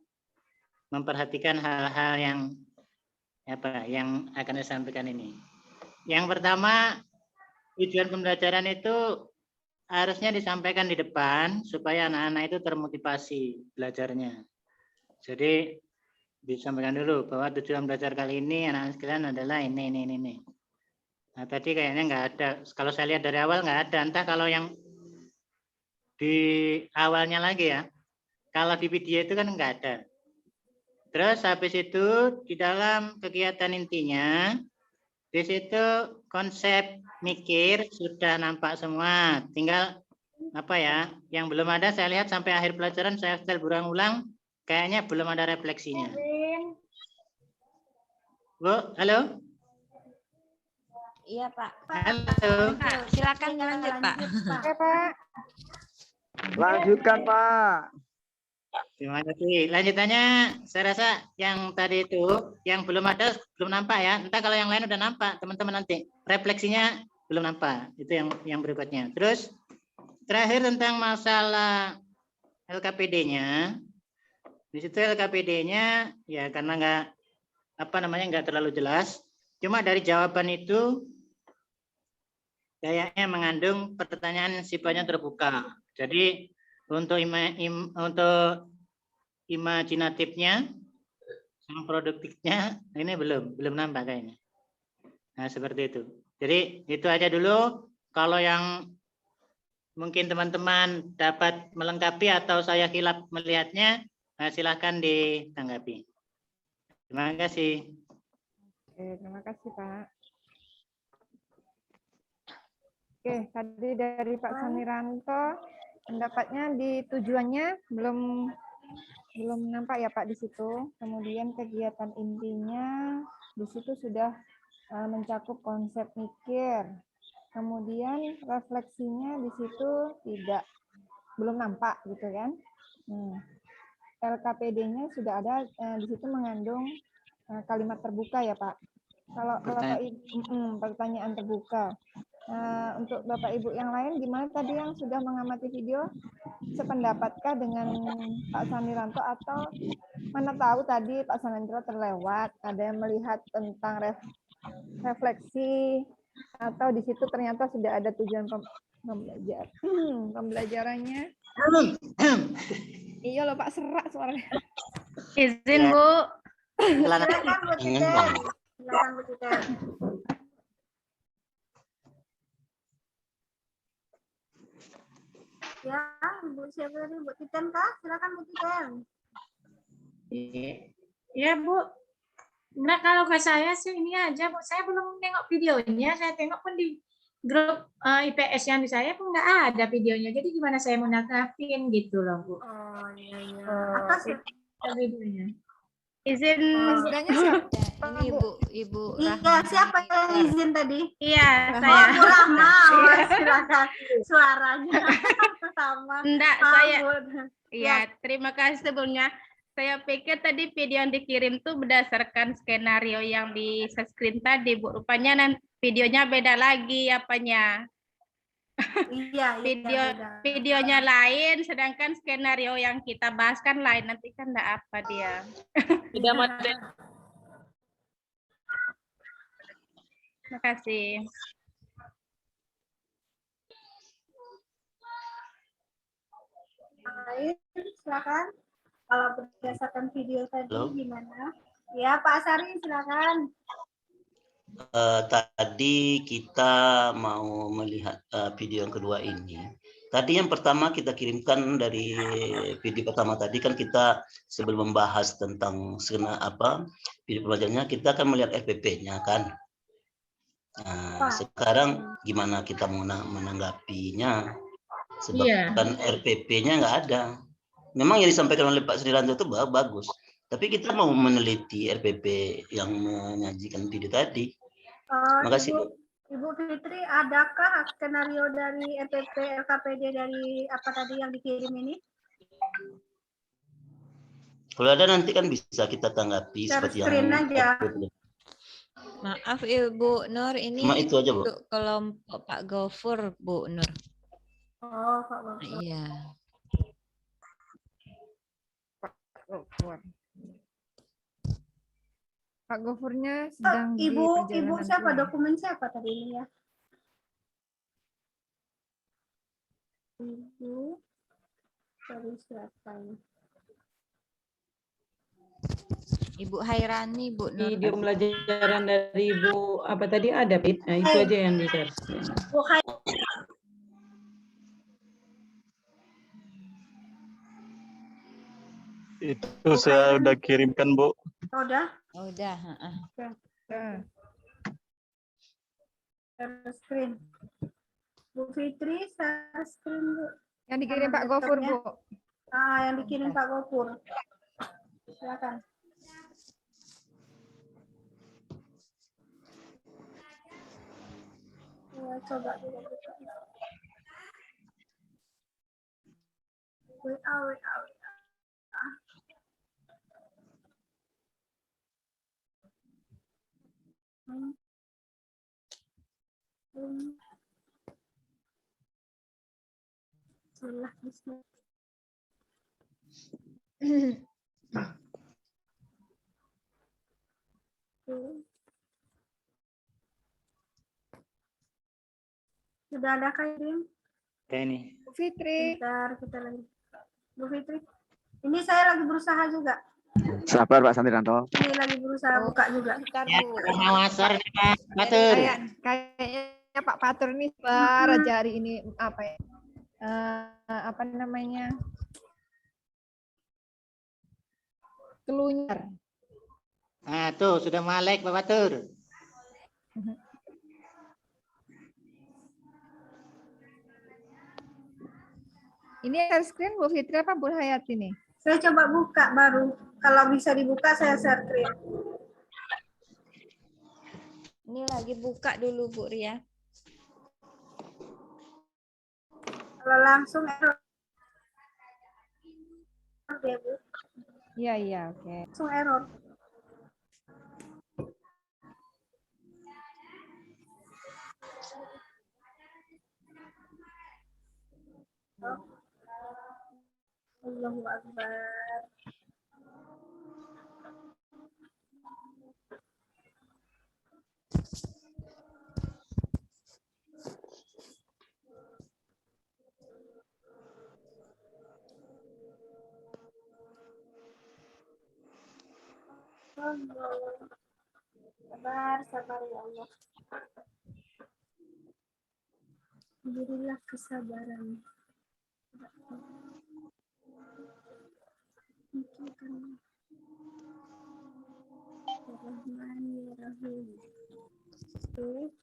memperhatikan hal-hal yang apa yang akan saya sampaikan ini. Yang pertama, tujuan pembelajaran itu harusnya disampaikan di depan supaya anak-anak itu termotivasi belajarnya. Jadi disampaikan dulu bahwa tujuan belajar kali ini anak-anak sekalian adalah ini. Nah tadi kayaknya nggak ada. Kalau saya lihat dari awal nggak ada. Entah kalau yang di awalnya lagi ya. Kalau di video itu kan nggak ada. Terus habis itu di dalam kegiatan intinya, di situ konsep mikir sudah nampak semua. Tinggal apa ya? Yang belum ada saya lihat sampai akhir pelajaran saya setel berulang-ulang. Kayaknya belum ada refleksinya. Bu, halo? Iya, Pak. Halo. Pak, silakan lanjut, Pak. Oke, Pak. Lanjutkan, Pak. Terima kasih. Lanjutannya, saya rasa yang tadi itu, yang belum ada, belum nampak ya. Entah kalau yang lain udah nampak, teman-teman nanti. Refleksinya belum nampak. Itu yang berikutnya. Terus, terakhir tentang masalah LKPD-nya. Di situ LKPD-nya, ya karena nggak terlalu jelas. Cuma dari jawaban itu, kayaknya mengandung pertanyaan sifatnya terbuka. Jadi, untuk imajinatifnya sama produktifnya ini belum nampak kayaknya. Nah, seperti itu. Jadi itu aja dulu. Kalau yang mungkin teman-teman dapat melengkapi atau saya hilap melihatnya, silahkan ditanggapi. Terima kasih. Oke, terima kasih Pak. Oke, tadi dari Pak Samiranto pendapatnya di tujuannya belum nampak ya Pak di situ. Kemudian kegiatan intinya di situ sudah mencakup konsep mikir. Kemudian refleksinya di situ belum nampak gitu kan. LKPD-nya sudah ada di situ mengandung kalimat terbuka ya Pak. Kalau Bapak Ibu pertanyaan terbuka. Untuk Bapak Ibu yang lain gimana tadi yang sudah mengamati video? Sependapatkah dengan Pak Samiranto atau mana tahu tadi Pak Samiranto terlewat, ada yang melihat tentang refleksi atau di situ ternyata sudah ada tujuan pembelajarannya. Iya loh Pak, serak suaranya. Izin Bu. Silakan Bu Titen. Silakan Bu Titen. Ya, Bu siapa tadi? Bu Titen kah? Silakan Bu Titen. Ya Bu. Nah kalau ke saya sih ini aja Bu. Saya belum nengok videonya. Saya tengok pun di grup IPS yang di saya pun nggak ada videonya. Jadi gimana saya mau nanggapin gitu loh Bu. Oh iya. Atas ya? Videonya. Izin. Istilahnya siapa? Ini Ibu Iya, Rahma. siapa yang izin tadi? Iya, Oh, saya. Bu Rahma. Silakan. Suaranya sama. Enggak, Ah, saya. Bu. Iya, terima kasih sebelumnya. Saya pikir tadi video yang dikirim tuh berdasarkan skenario yang di screen tadi, Bu. Rupanya videonya beda lagi apanya. Iya, beda. Videonya lain, sedangkan skenario yang kita bahas kan lain. Nanti kan enggak apa dia. Tidak materi. Terima kasih. Lain, silakan. Kalau berdasarkan video tadi Halo? gimana? Ya, Pak Sari, silakan. Tadi kita mau melihat video yang kedua ini. Tadi yang pertama kita kirimkan dari video pertama tadi kan kita sebelum membahas tentang video pembelajarannya kita akan melihat FPP-nya kan. Nah, sekarang gimana kita mau menanggapinya? Sebab kan RPP-nya nggak ada. Memang yang disampaikan oleh Pak Sriranto itu bagus. Tapi kita mau meneliti RPP yang menyajikan video tadi. Makasih, Bu. Ibu Fitri, adakah skenario dari RPP, LKPD dari apa tadi yang dikirim ini? Kalau ada nanti kan bisa kita tanggapi seperti yang aja. Maaf Ibu Nur, ini Cuma itu aja, Bu. untuk kelompok Pak Gofur, Bu Nur. Oh, Pak Gofur. Iya. Pak Gofur. Pak Gofurnya sedang di Ibu perjalanan siapa? pulang. Dokumen siapa tadi ini ya? Ibu dari siapa? Ibu Hairani, Bu Nur. Video pembelajaran dari Ibu apa tadi ada, Pit? Nah, itu aja yang di-share. Bu Itu saya udah kirimkan, Bu. Udah? Udah. Share screen. Bu Fitri, share screen, Bu. Yang dikirim Pak Gofur, Bu. Yang dikirim Pak Gofur. Silakan. Ya, coba dulu. WA. Bismillah, bismillah. Sudah ada Kak Irin? Ini. Bu Fitri. Bentar, kita lagi. Bu Fitri. Ini saya lagi berusaha juga. Sabar Pak Santiranto. Ini lagi berusaha buka juga. Bentar, Ya, Bu. Mawasar Pak Batur. Kayaknya Pak Patur nih baru aja hari ini apa ya? Apa namanya? Keluar. Nah, tuh sudah melek Pak Batur. Ini share screen Bu Fitri apa Bu Hayati nih? Saya coba buka baru. Kalau bisa dibuka saya share screen. Ini lagi buka dulu Bu Ria. Kalau langsung error. Ya, Bu. Iya, iya, oke. Langsung error. Allahu Akbar. Sabar, sabar ya Allah. Berilah kesabaran. Bismillahirrahmanirrahim. Oke.